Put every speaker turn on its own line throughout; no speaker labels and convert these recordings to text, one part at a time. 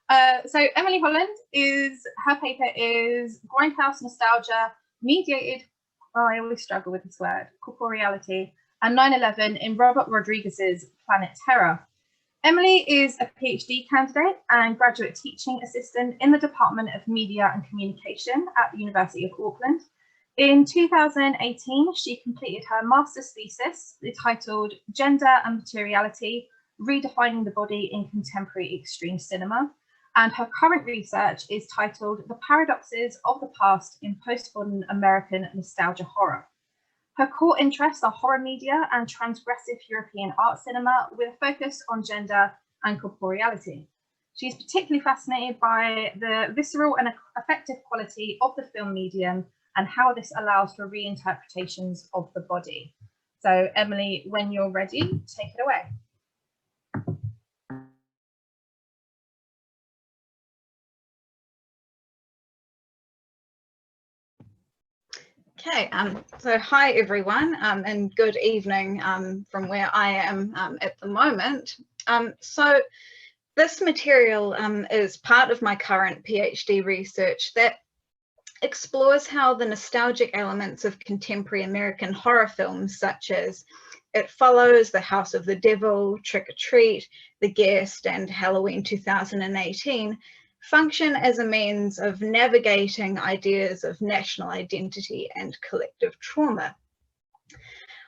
So Emily Holland her paper is Grindhouse Nostalgia, Mediated, I always struggle with this word, Corporeality, and 9/11 in Robert Rodriguez's Planet Terror. Emily is a PhD candidate and graduate teaching assistant in the Department of Media and Communication at the University of Auckland. In 2018, she completed her master's thesis titled Gender and Materiality, Redefining the Body in Contemporary Extreme Cinema. And her current research is titled The Paradoxes of the Past in Postmodern American Nostalgia Horror. Her core interests are horror media and transgressive European art cinema with a focus on gender and corporeality. She's particularly fascinated by the visceral and affective quality of the film medium and how this allows for reinterpretations of the body. So Emily, when you're ready, take it away.
Okay, so hi everyone, and good evening from where I am at the moment. So this material is part of my current PhD research that explores how the nostalgic elements of contemporary American horror films such as It Follows, The House of the Devil, Trick or Treat, The Guest, and Halloween 2018 function as a means of navigating ideas of national identity and collective trauma.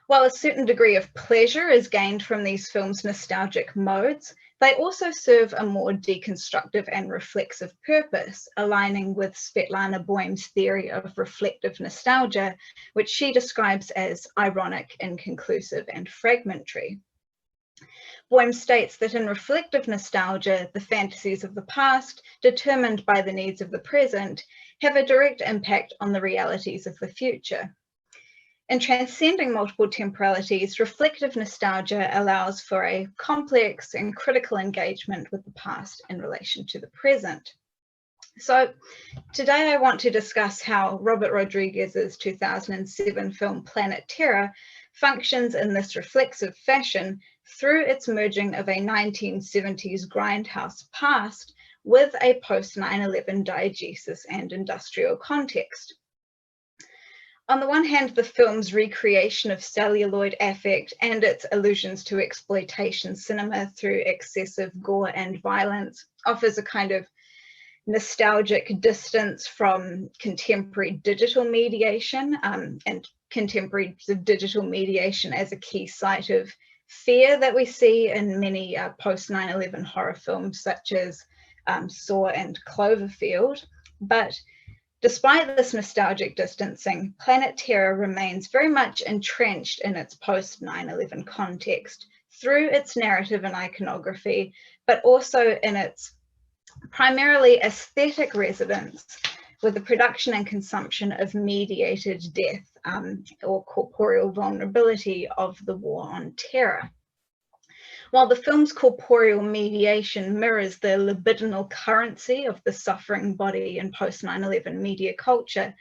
While a certain degree of pleasure is gained from these films' nostalgic modes, they also serve a more deconstructive and reflexive purpose, aligning with Svetlana Boym's theory of reflective nostalgia, which she describes as ironic, inconclusive, and fragmentary. Boym states that in reflective nostalgia, the fantasies of the past, determined by the needs of the present, have a direct impact on the realities of the future. In transcending multiple temporalities, reflective nostalgia allows for a complex and critical engagement with the past in relation to the present. So today I want to discuss how Robert Rodriguez's 2007 film Planet Terror functions in this reflexive fashion through its merging of a 1970s grindhouse past with a post-9/11 diegesis and industrial context. On the one hand, the film's recreation of celluloid affect and its allusions to exploitation cinema through excessive gore and violence offers a kind of nostalgic distance from contemporary digital mediation and contemporary digital mediation as a key site of fear that we see in many post-9/11 horror films such as Saw and Cloverfield. But despite this nostalgic distancing, Planet Terror remains very much entrenched in its post-9/11 context through its narrative and iconography, but also in its primarily aesthetic resonance with the production and consumption of mediated death or corporeal vulnerability of the war on terror. While the film's corporeal mediation mirrors the libidinal currency of the suffering body in post-9/11 media culture,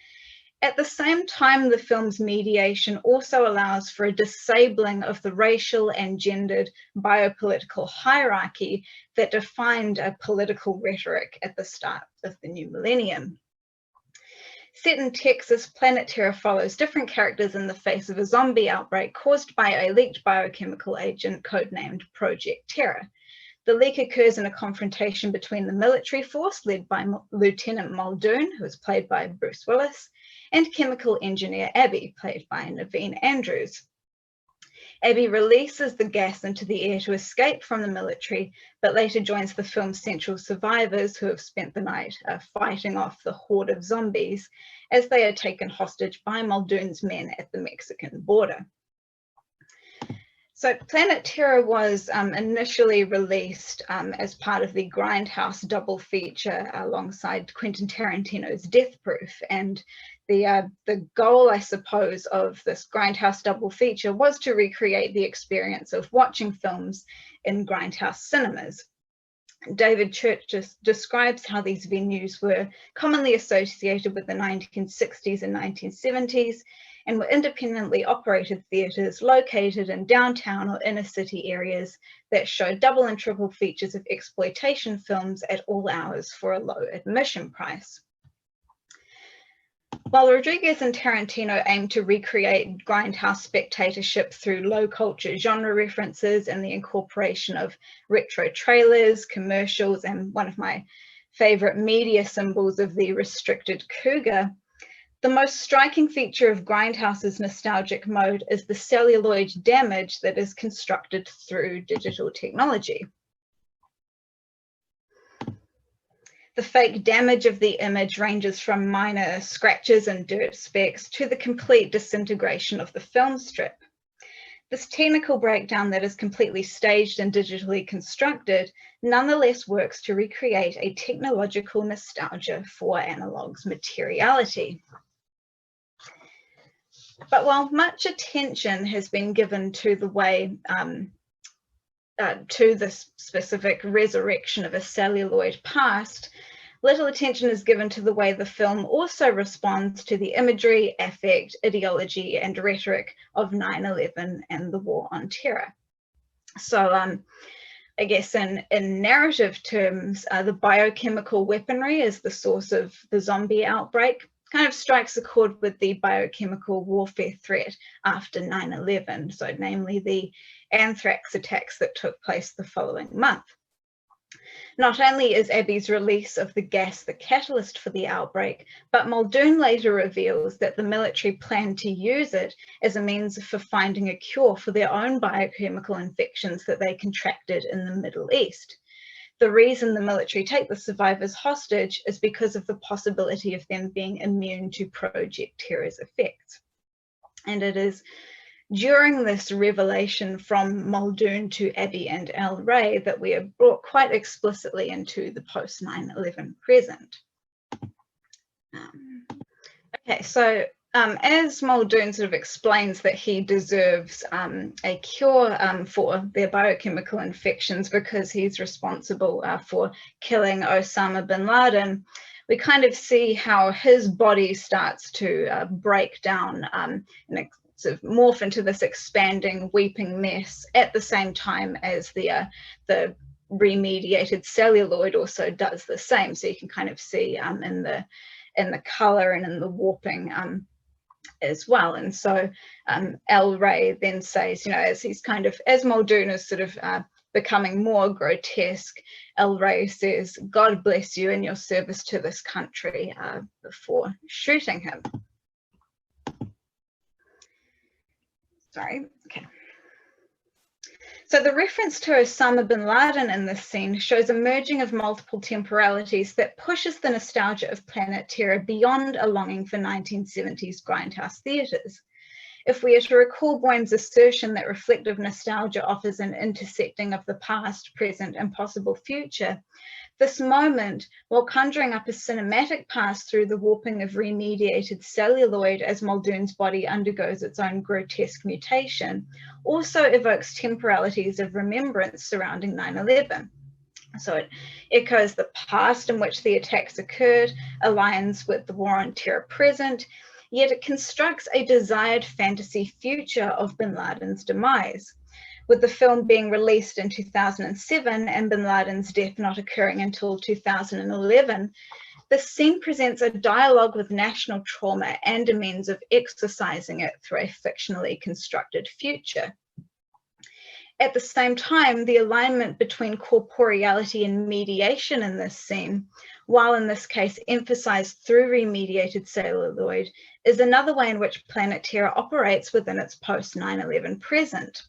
at the same time, the film's mediation also allows for a disabling of the racial and gendered biopolitical hierarchy that defined a political rhetoric at the start of the new millennium. Set in Texas, Planet Terror follows different characters in the face of a zombie outbreak caused by a leaked biochemical agent codenamed Project Terror. The leak occurs in a confrontation between the military force led by Lieutenant Muldoon, who is played by Bruce Willis, and chemical engineer Abby, played by Naveen Andrews. Abby releases the gas into the air to escape from the military, but later joins the film's central survivors who have spent the night fighting off the horde of zombies as they are taken hostage by Muldoon's men at the Mexican border. So Planet Terror was initially released as part of the Grindhouse double feature alongside Quentin Tarantino's Death Proof, and the goal, I suppose, of this Grindhouse double feature was to recreate the experience of watching films in Grindhouse cinemas. David Church describes how these venues were commonly associated with the 1960s and 1970s, and were independently operated theatres located in downtown or inner city areas that showed double and triple features of exploitation films at all hours for a low admission price. While Rodriguez and Tarantino aimed to recreate grindhouse spectatorship through low culture genre references and the incorporation of retro trailers, commercials, and one of my favorite media symbols of the restricted cougar, the most striking feature of Grindhouse's nostalgic mode is the celluloid damage that is constructed through digital technology. The fake damage of the image ranges from minor scratches and dirt specks to the complete disintegration of the film strip. This technical breakdown that is completely staged and digitally constructed nonetheless works to recreate a technological nostalgia for analog's materiality. But while much attention has been given to the way to this specific resurrection of a celluloid past, little attention is given to the way the film also responds to the imagery, affect, ideology, and rhetoric of 9/11 and the War on Terror. So I guess in narrative terms, the biochemical weaponry as the source of the zombie outbreak kind of strikes a chord with the biochemical warfare threat after 9/11, so namely the anthrax attacks that took place the following month. Not only is Abby's release of the gas the catalyst for the outbreak, but Muldoon later reveals that the military planned to use it as a means for finding a cure for their own biochemical infections that they contracted in the Middle East. The reason the military take the survivors hostage is because of the possibility of them being immune to Project Terror's effects. And it is during this revelation from Muldoon to Abby and Al Ray that we are brought quite explicitly into the post 9/11 present. Okay, so as Muldoon sort of explains that he deserves a cure for their biochemical infections because he's responsible for killing Osama bin Laden, we kind of see how his body starts to break down and sort of morph into this expanding, weeping mess at the same time as the remediated celluloid also does the same. So you can kind of see in the color and in the warping as well. And so El Ray then says, you know, as Muldoon is sort of becoming more grotesque, El Ray says, "God bless you in your service to this country," before shooting him. Sorry, okay. So the reference to Osama bin Laden in this scene shows a merging of multiple temporalities that pushes the nostalgia of Planet Terror beyond a longing for 1970s grindhouse theatres. If we are to recall Boehm's assertion that reflective nostalgia offers an intersecting of the past, present, and possible future, this moment, while conjuring up a cinematic past through the warping of remediated celluloid as Muldoon's body undergoes its own grotesque mutation, also evokes temporalities of remembrance surrounding 9/11. So it echoes the past in which the attacks occurred, aligns with the War on Terror present, yet it constructs a desired fantasy future of bin Laden's demise. With the film being released in 2007 and bin Laden's death not occurring until 2011, the scene presents a dialogue with national trauma and a means of exorcising it through a fictionally constructed future. At the same time, the alignment between corporeality and mediation in this scene, while in this case emphasized through remediated celluloid, is another way in which Planet Terror operates within its post 9/11 present.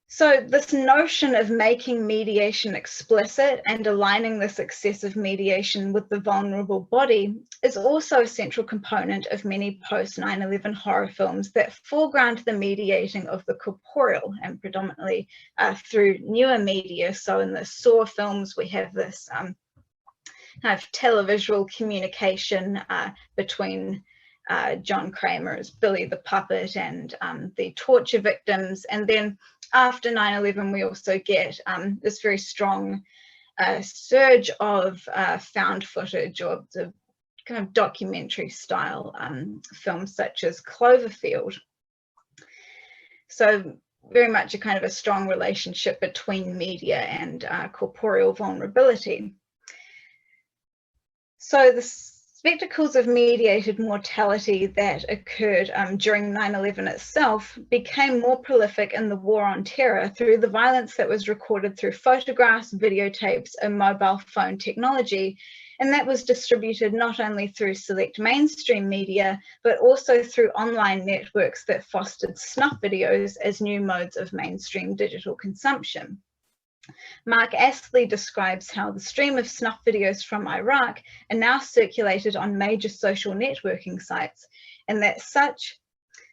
So this notion of making mediation explicit and aligning this excessive mediation with the vulnerable body is also a central component of many post 9/11 horror films that foreground the mediating of the corporeal, and predominantly through newer media. So in the Saw films, we have this kind of televisual communication between John Kramer as Billy the Puppet and the torture victims. And then after 9/11, we also get this very strong surge of found footage or the kind of documentary style films such as Cloverfield. So very much a kind of a strong relationship between media and corporeal vulnerability. So the spectacles of mediated mortality that occurred during 9/11 itself became more prolific in the War on Terror through the violence that was recorded through photographs, videotapes, and mobile phone technology. And that was distributed not only through select mainstream media, but also through online networks that fostered snuff videos as new modes of mainstream digital consumption. Mark Astley describes how the stream of snuff videos from Iraq are now circulated on major social networking sites, and that such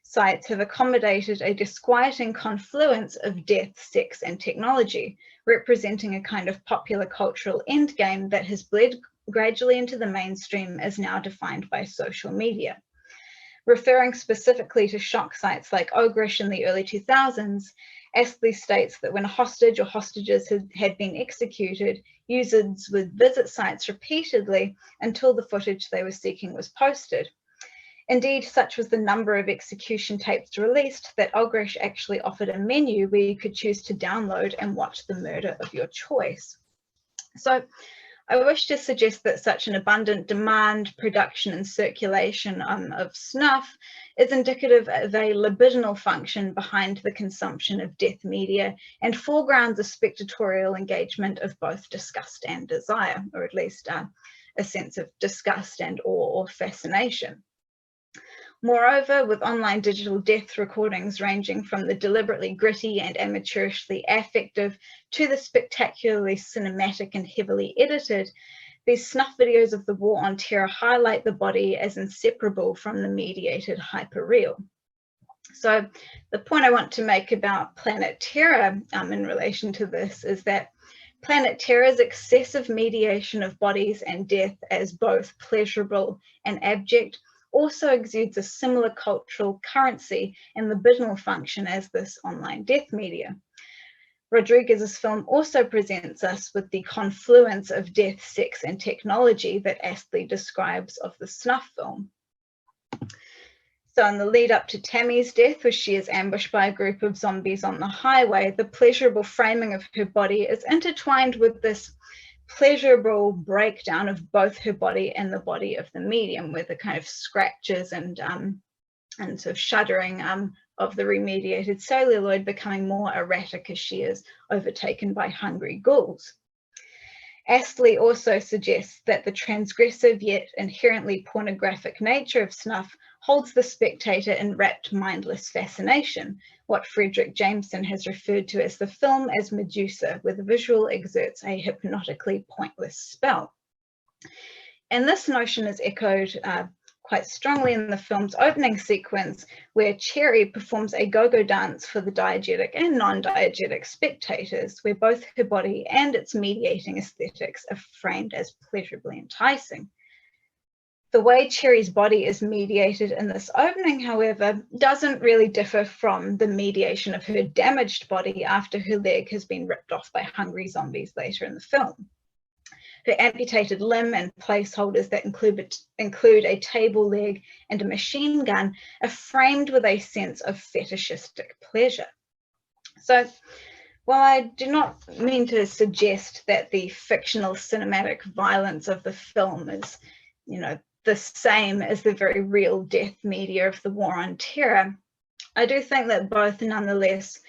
sites have accommodated a disquieting confluence of death, sex, and technology, representing a kind of popular cultural endgame that has bled gradually into the mainstream as now defined by social media. Referring specifically to shock sites like Ogrish in the early 2000s, Astley states that when a hostage or hostages had been executed, users would visit sites repeatedly until the footage they were seeking was posted. Indeed, such was the number of execution tapes released that Ogrish actually offered a menu where you could choose to download and watch the murder of your choice. So I wish to suggest that such an abundant demand, production, and circulation of snuff is indicative of a libidinal function behind the consumption of death media and foregrounds a spectatorial engagement of both disgust and desire, or at least a sense of disgust and awe or fascination. Moreover, with online digital death recordings ranging from the deliberately gritty and amateurishly affective to the spectacularly cinematic and heavily edited, these snuff videos of the War on Terror highlight the body as inseparable from the mediated hyperreal. So the point I want to make about Planet Terror in relation to this is that Planet Terror's excessive mediation of bodies and death as both pleasurable and abject also exudes a similar cultural currency and libidinal function as this online death media. Rodriguez's film also presents us with the confluence of death, sex, and technology that Astley describes of the snuff film. So in the lead up to Tammy's death, where she is ambushed by a group of zombies on the highway, the pleasurable framing of her body is intertwined with this pleasurable breakdown of both her body and the body of the medium, with the kind of scratches and sort of shuddering of the remediated celluloid becoming more erratic as she is overtaken by hungry ghouls. Astley also suggests that the transgressive yet inherently pornographic nature of snuff holds the spectator in rapt, mindless fascination, what Frederick Jameson has referred to as the film as Medusa, where the visual exerts a hypnotically pointless spell. And this notion is echoed quite strongly in the film's opening sequence, where Cherry performs a go-go dance for the diegetic and non-diegetic spectators, where both her body and its mediating aesthetics are framed as pleasurably enticing. The way Cherry's body is mediated in this opening, however, doesn't really differ from the mediation of her damaged body after her leg has been ripped off by hungry zombies later in the film. Her amputated limb and placeholders that include a table leg and a machine gun are framed with a sense of fetishistic pleasure. So while I do not mean to suggest that the fictional cinematic violence of the film is, the same as the very real death media of the War on Terror, I do think that both nonetheless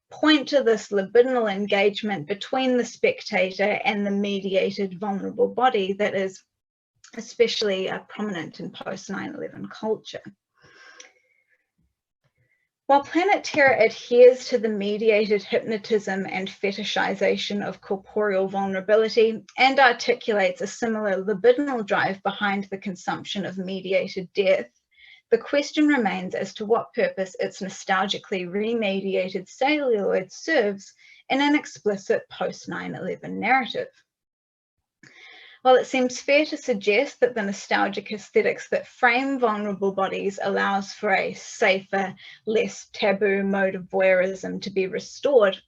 point to this libidinal engagement between the spectator and the mediated vulnerable body that is especially prominent in post 9/11 culture. While Planet Terror adheres to the mediated hypnotism and fetishization of corporeal vulnerability and articulates a similar libidinal drive behind the consumption of mediated death, the question remains as to what purpose its nostalgically remediated celluloid serves in an explicit post 9/11 narrative. While it seems fair to suggest that the nostalgic aesthetics that frame vulnerable bodies allows for a safer, less taboo mode of voyeurism to be restored,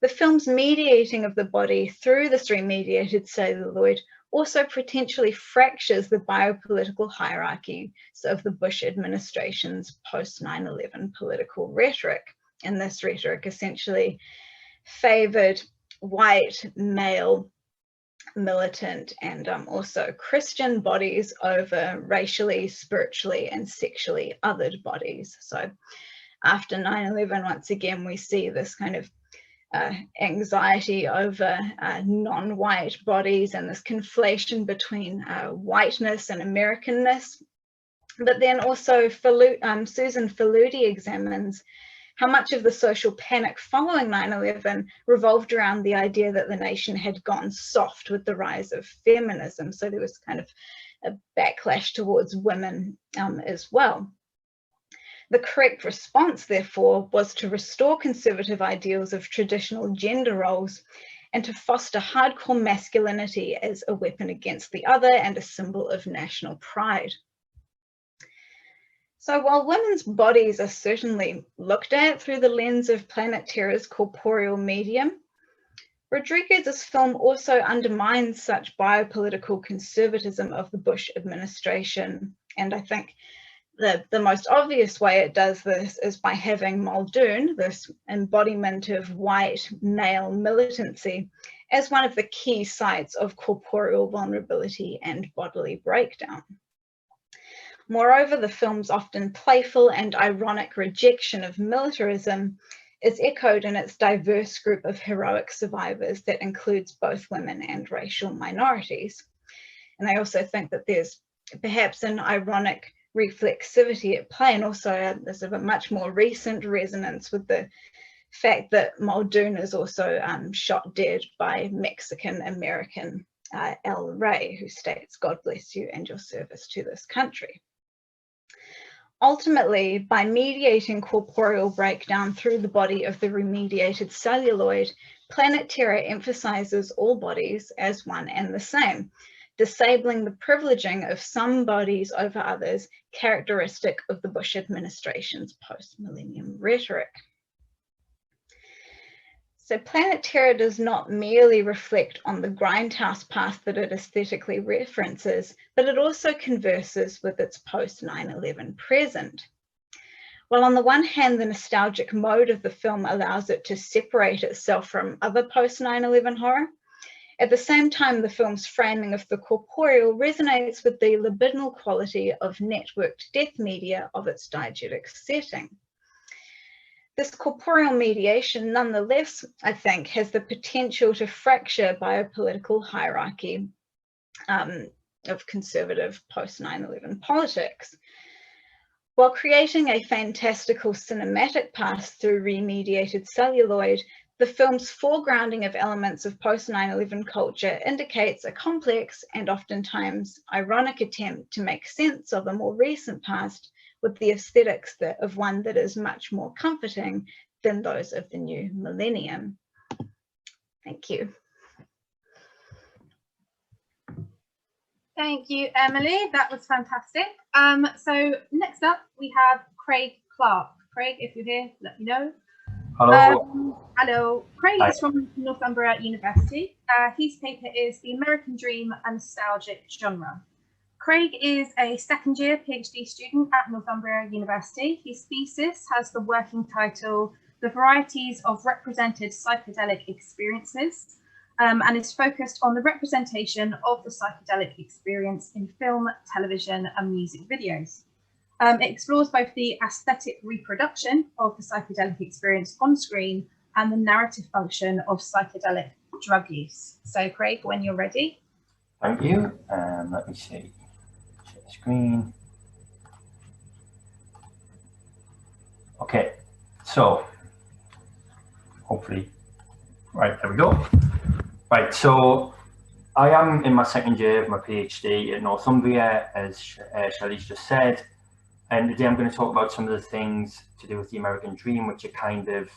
the film's mediating of the body through this remediated celluloid also potentially fractures the biopolitical hierarchy of the Bush administration's post-9/11 political rhetoric. And this rhetoric essentially favoured white, male, militant, and also Christian bodies over racially, spiritually, and sexually othered bodies. So after 9/11, once again, we see this kind of anxiety over non-white bodies and this conflation between whiteness and Americanness. But then also Susan Faludi examines how much of the social panic following 9/11 revolved around the idea that the nation had gone soft with the rise of feminism. So there was kind of a backlash towards women as well. The correct response, therefore, was to restore conservative ideals of traditional gender roles and to foster hardcore masculinity as a weapon against the other and a symbol of national pride. So while women's bodies are certainly looked at through the lens of Planet Terror's corporeal medium, Rodriguez's film also undermines such biopolitical conservatism of the Bush administration. And I think the most obvious way it does this is by having Muldoon, this embodiment of white male militancy, as one of the key sites of corporeal vulnerability and bodily breakdown. Moreover, the film's often playful and ironic rejection of militarism is echoed in its diverse group of heroic survivors that includes both women and racial minorities. And I also think that there's perhaps an ironic reflexivity at play, and also there's a much more recent resonance with the fact that Muldoon is also shot dead by Mexican-American El Rey, who states, "God bless you and your service to this country." Ultimately, by mediating corporeal breakdown through the body of the remediated celluloid, Planet Terror emphasizes all bodies as one and the same, disabling the privileging of some bodies over others, characteristic of the Bush administration's post-millennium rhetoric. So Planet Terror does not merely reflect on the Grindhouse past that it aesthetically references, but it also converses with its post-9/11 present. While on the one hand, the nostalgic mode of the film allows it to separate itself from other post-9/11 horror, at the same time, the film's framing of the corporeal resonates with the libidinal quality of networked death media of its diegetic setting. This corporeal mediation, nonetheless, I think, has the potential to fracture biopolitical hierarchy of conservative post-9/11 politics. While creating a fantastical cinematic pass through remediated celluloid, the film's foregrounding of elements of post-9/11 culture indicates a complex and oftentimes ironic attempt to make sense of a more recent past with the aesthetics of one that is much more comforting than those of the new millennium. Thank you.
Thank you, Emily. That was fantastic. So next up, we have Craig Clark. Craig, if you're here, let me know.
Hello.
Hello. Craig
Hi.
is from Northumbria University. His paper is The American Dream and Nostalgic Genre. Craig is a second-year PhD student at Northumbria University. His thesis has the working title, The Varieties of Represented Psychedelic Experiences, and is focused on the representation of the psychedelic experience in film, television, and music videos. It explores both the aesthetic reproduction of the psychedelic experience on screen and the narrative function of psychedelic drug use. So, Craig, when you're ready.
Thank you. Let me see. Share the screen. Okay, so hopefully, right, there we go. Right, so I am in my second year of my PhD at Northumbria, as Shelley's just said. And today I'm going to talk about some of the things to do with the American Dream, which are kind of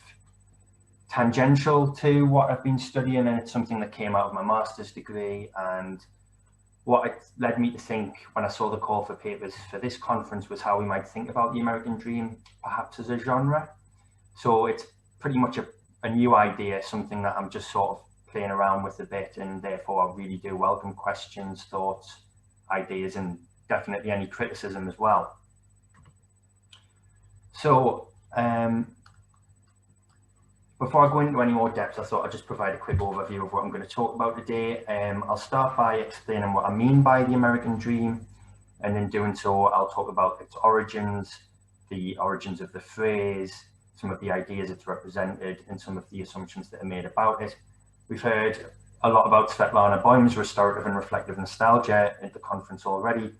tangential to what I've been studying, and it's something that came out of my master's degree. And what it led me to think when I saw the call for papers for this conference was how we might think about the American Dream, perhaps as a genre. So it's pretty much a a new idea, something that I'm just sort of playing around with a bit, and therefore I really do welcome questions, thoughts, ideas, and definitely any criticism as well. So before I go into any more depth, I thought I'd just provide a quick overview of what I'm going to talk about today. I'll start by explaining what I mean by the American dream, and in doing so I'll talk about its origins, the origins of the phrase, some of the ideas it's represented, and some of the assumptions that are made about it. We've heard a lot about Svetlana Boym's restorative and reflective nostalgia at the conference already,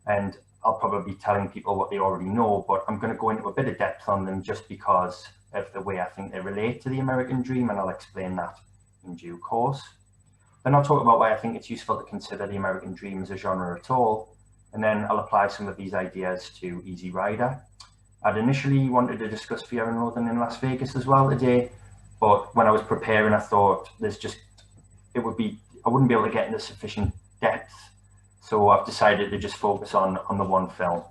and I'll probably be telling people what they already know, but I'm going to go into a bit of depth on them just because of the way I think they relate to the American dream, and I'll explain that in due course. Then I'll talk about why I think it's useful to consider the American dream as a genre at all, and then I'll apply some of these ideas to Easy Rider. I'd initially wanted to discuss Fear and Loathing in Las Vegas as well today, but when I was preparing, I thought I wouldn't be able to get into sufficient depth, so I've decided to just focus on the one film.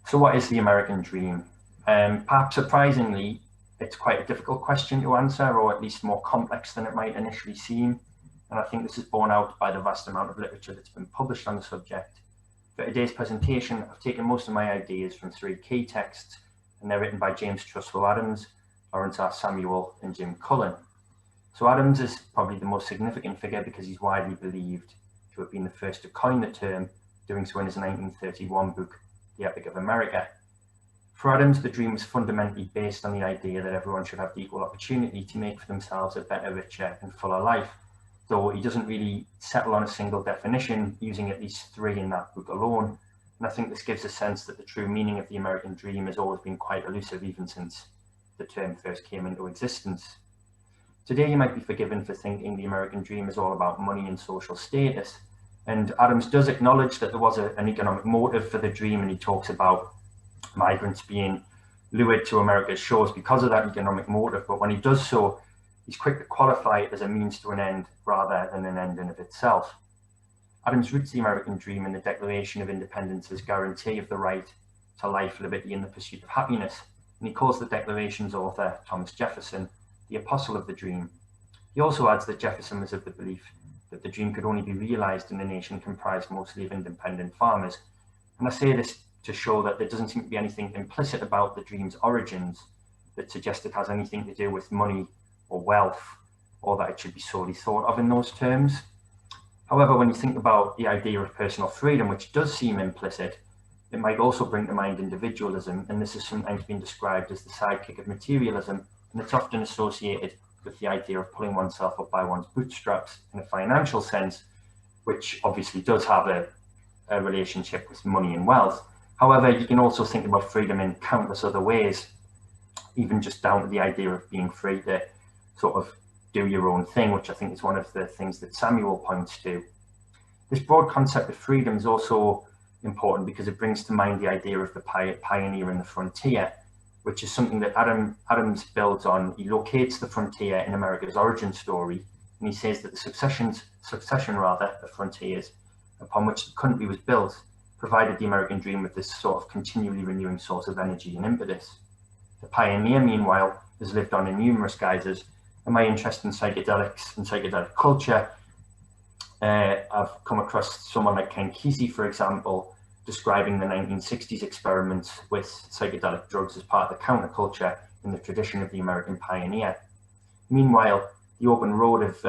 So what is the American dream? Perhaps surprisingly, it's quite a difficult question to answer, or at least more complex than it might initially seem. And I think this is borne out by the vast amount of literature that's been published on the subject. For today's presentation, I've taken most of my ideas from 3 key texts, and they're written by James Trustwell Adams, Lawrence R. Samuel, and Jim Cullen. So Adams is probably the most significant figure because he's widely believed to have been the first to coin the term, doing so in his 1931 book, The Epic of America. For Adams, the dream was fundamentally based on the idea that everyone should have the equal opportunity to make for themselves a better, richer, and fuller life, though he doesn't really settle on a single definition, using at least 3 in that book alone. And I think this gives a sense that the true meaning of the American dream has always been quite elusive, even since the term first came into existence. Today, you might be forgiven for thinking the American dream is all about money and social status. And Adams does acknowledge that there was an economic motive for the dream, and he talks about migrants being lured to America's shores because of that economic motive. But when he does so, he's quick to qualify it as a means to an end rather than an end in of itself. Adams roots the American dream in the Declaration of Independence's guarantee of the right to life, liberty, and the pursuit of happiness. And he calls the Declaration's author, Thomas Jefferson, the apostle of the dream. He also adds that Jefferson was of the belief that the dream could only be realized in a nation comprised mostly of independent farmers. And I say this to show that there doesn't seem to be anything implicit about the dream's origins that suggests it has anything to do with money or wealth, or that it should be solely thought of in those terms. However, when you think about the idea of personal freedom, which does seem implicit, it might also bring to mind individualism, and this has sometimes been described as the sidekick of materialism, and it's often associated with the idea of pulling oneself up by one's bootstraps in a financial sense, which obviously does have a relationship with money and wealth. However, you can also think about freedom in countless other ways, even just down to the idea of being free to sort of do your own thing, which I think is one of the things that Samuel points to. This broad concept of freedom is also important because it brings to mind the idea of the pioneer and the frontier, which is something that Adams builds on. He locates the frontier in America's origin story, and he says that the succession of frontiers upon which the country was built provided the American dream with this sort of continually renewing source of energy and impetus. The pioneer, meanwhile, has lived on in numerous guises, and my interest in psychedelics and psychedelic culture, I've come across someone like Ken Kesey, for example, describing the 1960s experiments with psychedelic drugs as part of the counterculture in the tradition of the American pioneer. Meanwhile, the open road of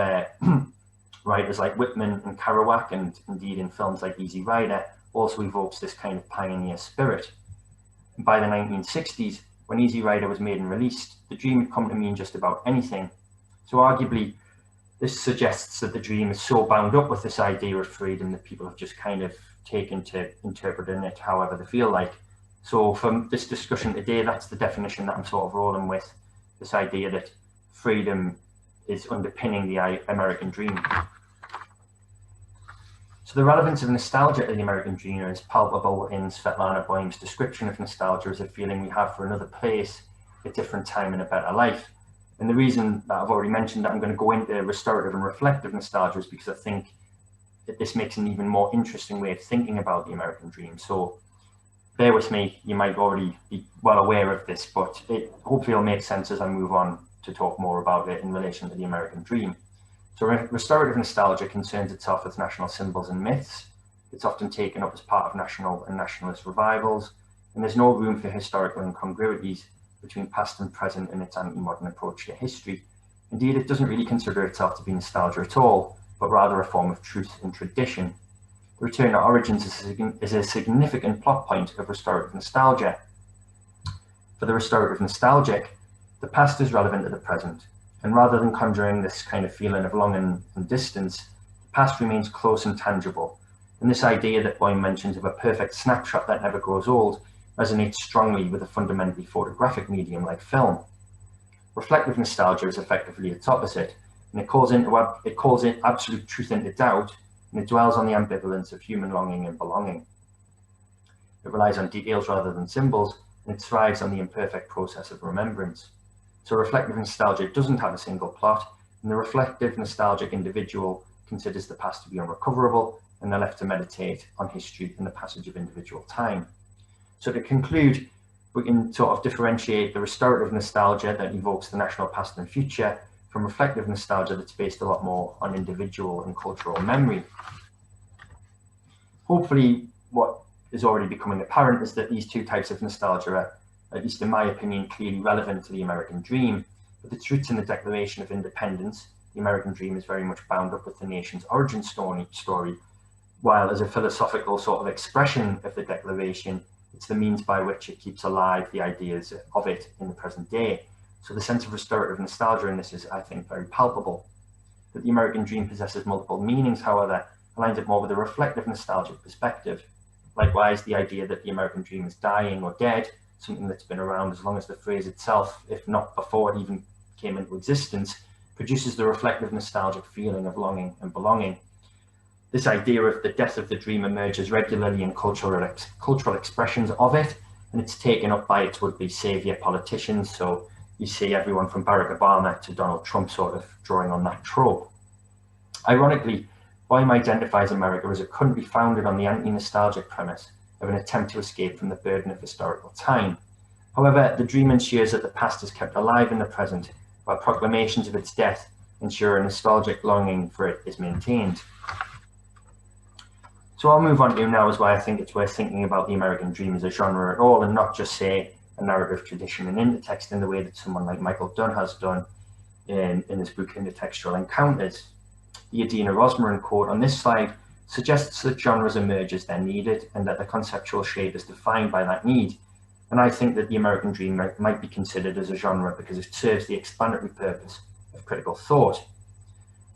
writers like Whitman and Kerouac, and indeed in films like Easy Rider, also evokes this kind of pioneer spirit. And by the 1960s, when Easy Rider was made and released, the dream had come to mean just about anything. So arguably, this suggests that the dream is so bound up with this idea of freedom that people have just kind of taken to interpreting it however they feel like. So from this discussion today, that's the definition that I'm sort of rolling with, this idea that freedom is underpinning the American dream. So the relevance of nostalgia to the American dream is palpable in Svetlana Boym's description of nostalgia as a feeling we have for another place, a different time, and a better life. And the reason that I've already mentioned that I'm going to go into restorative and reflective nostalgia is because I think that this makes an even more interesting way of thinking about the American dream. So bear with me, you might already be well aware of this, but it hopefully will make sense as I move on to talk more about it in relation to the American dream. So restorative nostalgia concerns itself with national symbols and myths. It's often taken up as part of national and nationalist revivals, and there's no room for historical incongruities between past and present in its anti-modern approach to history. Indeed, it doesn't really consider itself to be nostalgia at all, but rather a form of truth and tradition. The return to origins is a significant plot point of restorative nostalgia. For the restorative nostalgic, the past is relevant to the present, and rather than conjuring this kind of feeling of longing and distance, the past remains close and tangible. And this idea that Boyle mentions of a perfect snapshot that never grows old resonates strongly with a fundamentally photographic medium like film. Reflective nostalgia is effectively its opposite, and it calls in absolute truth into doubt, and it dwells on the ambivalence of human longing and belonging. It relies on details rather than symbols, and it thrives on the imperfect process of remembrance. So reflective nostalgia doesn't have a single plot, and the reflective nostalgic individual considers the past to be unrecoverable, and they're left to meditate on history and the passage of individual time. So to conclude, we can sort of differentiate the restorative nostalgia that evokes the national past and future from reflective nostalgia that's based a lot more on individual and cultural memory. Hopefully, what is already becoming apparent is that these two types of nostalgia are, at least in my opinion, clearly relevant to the American dream. With its roots in the Declaration of Independence, the American dream is very much bound up with the nation's origin story, while as a philosophical sort of expression of the Declaration, it's the means by which it keeps alive the ideas of it in the present day. So the sense of restorative nostalgia in this is, I think, very palpable. That the American dream possesses multiple meanings, however, aligns it more with a reflective nostalgic perspective. Likewise, the idea that the American dream is dying or dead, something that's been around as long as the phrase itself, if not before it even came into existence, produces the reflective nostalgic feeling of longing and belonging. This idea of the death of the dream emerges regularly in cultural expressions of it, and it's taken up by its would-be savior politicians. So you see everyone from Barack Obama to Donald Trump sort of drawing on that trope. Ironically, Boyle identifies America as a country founded on the anti-nostalgic premise of an attempt to escape from the burden of historical time. However, the dream ensures that the past is kept alive in the present, while proclamations of its death ensure a nostalgic longing for it is maintained. So I'll move on to now is why I think it's worth thinking about the American dream as a genre at all, and not just say a narrative tradition and intertext in the way that someone like Michael Dunn has done in his book Intertextual Encounters. The Adina Rosmarin quote on this slide suggests that genres emerge as they're needed and that the conceptual shape is defined by that need. And I think that the American dream might be considered as a genre because it serves the explanatory purpose of critical thought.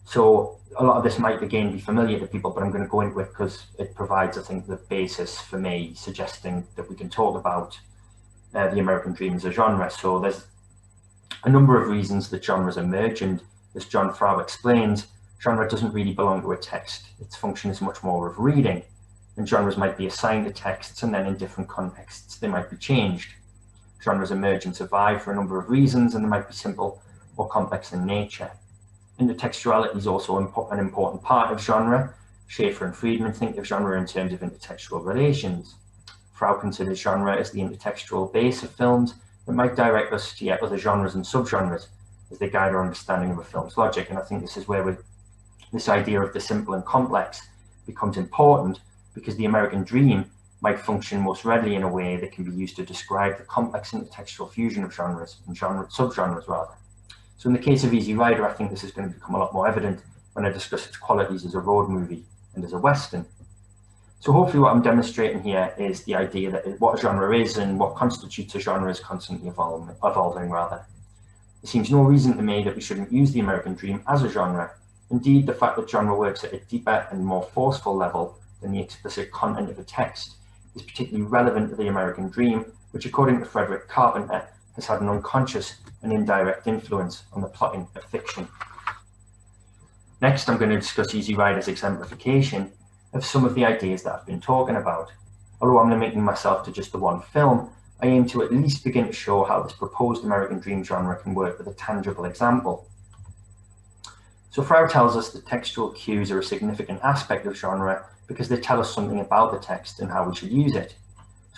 So a lot of this might again be familiar to people, but I'm going to go into it because it provides, I think, the basis for me suggesting that we can talk about the American dream as a genre. So there's a number of reasons that genres emerge, and as John Frau explains, genre doesn't really belong to a text. Its function is much more of reading, and genres might be assigned to texts and then in different contexts they might be changed. Genres emerge and survive for a number of reasons, and they might be simple or complex in nature. Intertextuality is also an important part of genre. Schaeffer and Friedman think of genre in terms of intertextual relations. Frau considers genre as the intertextual base of films that might direct us to yet other genres and subgenres as they guide our understanding of a film's logic. And I think this is where this idea of the simple and complex becomes important, because the American dream might function most readily in a way that can be used to describe the complex intertextual fusion of genres and subgenres rather. So in the case of Easy Rider, I think this is going to become a lot more evident when I discuss its qualities as a road movie and as a Western. So hopefully what I'm demonstrating here is the idea that what a genre is and what constitutes a genre is constantly evolving rather. There seems no reason to me that we shouldn't use the American dream as a genre. Indeed, the fact that genre works at a deeper and more forceful level than the explicit content of a text is particularly relevant to the American dream, which according to Frederick Carpenter has had an unconscious and indirect influence on the plotting of fiction. Next, I'm going to discuss Easy Rider's exemplification of some of the ideas that I've been talking about. Although I'm limiting myself to just the one film, I aim to at least begin to show how this proposed American dream genre can work with a tangible example. So Frau tells us that textual cues are a significant aspect of genre because they tell us something about the text and how we should use it.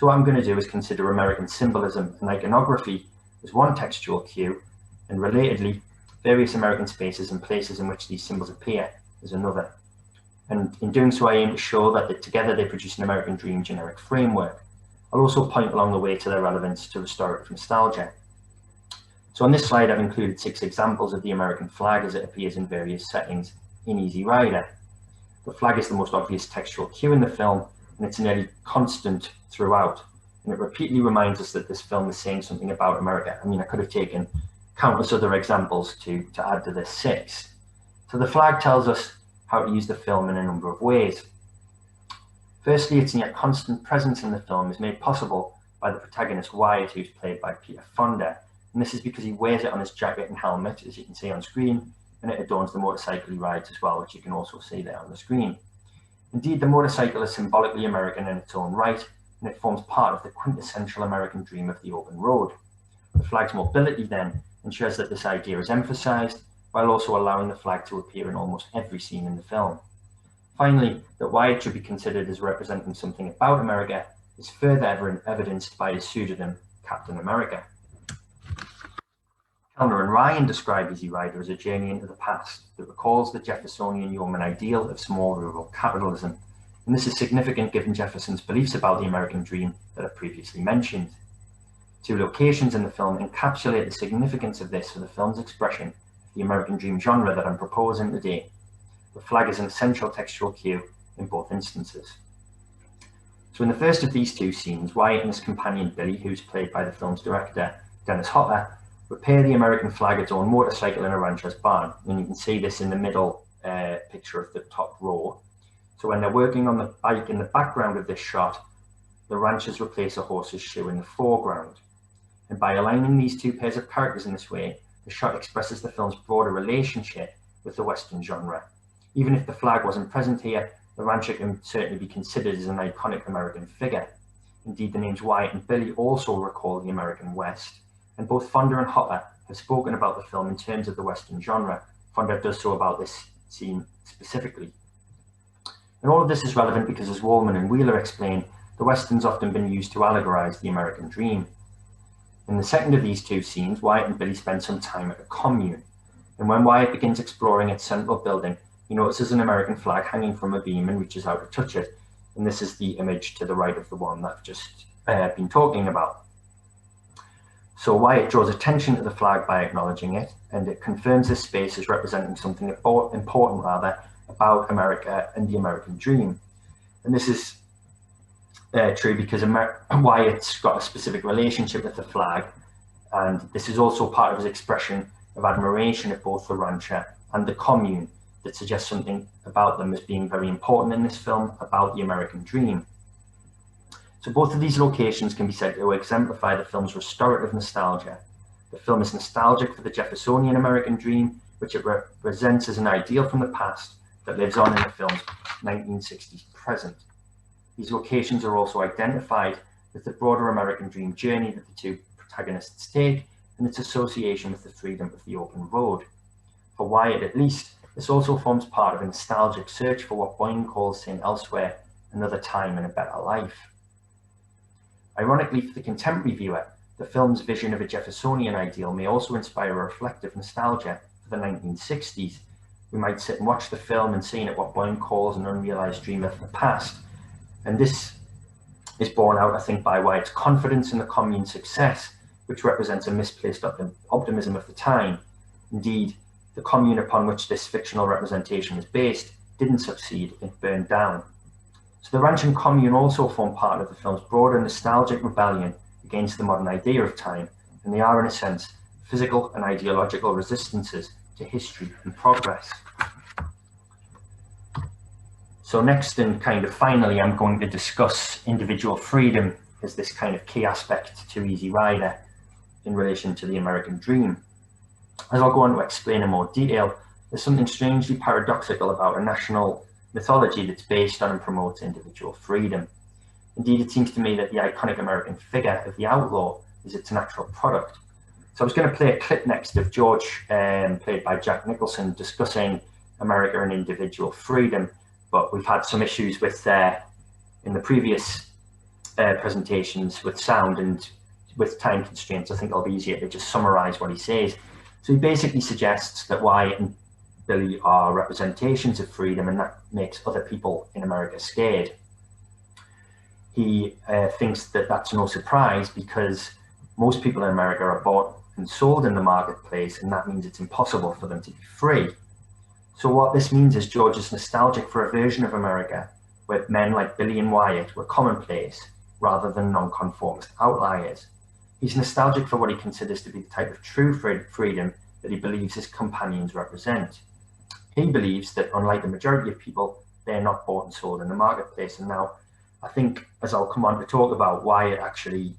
So what I'm going to do is consider American symbolism and iconography as one textual cue, and relatedly, various American spaces and places in which these symbols appear as another. And in doing so, I aim to show that together they produce an American dream generic framework. I'll also point along the way to their relevance to restorative nostalgia. So on this slide, I've included 6 examples of the American flag as it appears in various settings in Easy Rider. The flag is the most obvious textual cue in the film, and it's nearly constant throughout. And it repeatedly reminds us that this film is saying something about America. I mean, I could have taken countless other examples to add to this 6. So the flag tells us how to use the film in a number of ways. Firstly, its near constant presence in the film is made possible by the protagonist Wyatt, who's played by Peter Fonda. And this is because he wears it on his jacket and helmet, as you can see on screen, and it adorns the motorcycle he rides as well, which you can also see there on the screen. Indeed, the motorcycle is symbolically American in its own right, and it forms part of the quintessential American dream of the open road. The flag's mobility then ensures that this idea is emphasized, while also allowing the flag to appear in almost every scene in the film. Finally, that Wyatt should be considered as representing something about America is further evidenced by his pseudonym, Captain America. Kellner and Ryan describe Easy Rider as a journey into the past that recalls the Jeffersonian yeoman ideal of small rural capitalism. And this is significant given Jefferson's beliefs about the American dream that I previously mentioned. 2 locations in the film encapsulate the significance of this for the film's expression of the American dream genre that I'm proposing today. The flag is an essential textual cue in both instances. So in the first of these 2 scenes, Wyatt and his companion Billy, who's played by the film's director, Dennis Hopper, repair the American flag at its own motorcycle in a rancher's barn. And you can see this in the middle picture of the top row. So when they're working on the bike in the background of this shot, the ranchers replace a horse's shoe in the foreground. And by aligning these 2 pairs of characters in this way, the shot expresses the film's broader relationship with the Western genre. Even if the flag wasn't present here, the rancher can certainly be considered as an iconic American figure. Indeed, the names Wyatt and Billy also recall the American West. And both Fonda and Hopper have spoken about the film in terms of the Western genre. Fonda does so about this scene specifically. And all of this is relevant because, as Wallman and Wheeler explain, the Western's often been used to allegorize the American dream. In the second of these 2 scenes, Wyatt and Billy spend some time at a commune. And when Wyatt begins exploring its central building, he notices an American flag hanging from a beam and reaches out to touch it. And this is the image to the right of the one that I've just been talking about. So Wyatt draws attention to the flag by acknowledging it, and it confirms this space as representing something important about America and the American dream. And this is true because Wyatt's got a specific relationship with the flag, and this is also part of his expression of admiration of both the rancher and the commune that suggests something about them as being very important in this film about the American dream. So both of these locations can be said to exemplify the film's restorative nostalgia. The film is nostalgic for the Jeffersonian American dream, which it represents as an ideal from the past that lives on in the film's 1960s present. These locations are also identified with the broader American dream journey that the 2 protagonists take and its association with the freedom of the open road. For Wyatt, at least, this also forms part of a nostalgic search for what Boyne calls saying elsewhere, another time and a better life. Ironically, for the contemporary viewer, the film's vision of a Jeffersonian ideal may also inspire a reflective nostalgia for the 1960s. We might sit and watch the film and see in it what Boyne calls an unrealized dream of the past. And this is borne out, I think, by Wyatt's confidence in the commune's success, which represents a misplaced optimism of the time. Indeed, the commune upon which this fictional representation was based didn't succeed, it burned down. So the ranch and commune also form part of the film's broader nostalgic rebellion against the modern idea of time, and they are, in a sense, physical and ideological resistances to history and progress. So next and kind of finally, I'm going to discuss individual freedom as this kind of key aspect to Easy Rider in relation to the American dream. As I'll go on to explain in more detail, there's something strangely paradoxical about a national mythology that's based on and promotes individual freedom. Indeed, it seems to me that the iconic American figure of the outlaw is its natural product. So I was going to play a clip next of George, played by Jack Nicholson, discussing America and individual freedom, but we've had some issues with in the previous presentations with sound, and with time constraints, I think it'll be easier to just summarize what he says. So he basically suggests that Wyatt and Billy are representations of freedom, and that makes other people in America scared. He thinks that that's no surprise because most people in America are bought and sold in the marketplace, and that means it's impossible for them to be free. So what this means is George is nostalgic for a version of America where men like Billy and Wyatt were commonplace rather than nonconformist outliers. He's nostalgic for what he considers to be the type of true freedom that he believes his companions represent. He believes that, unlike the majority of people, they're not bought and sold in the marketplace. And now, I think, as I'll come on to talk about, Wyatt actually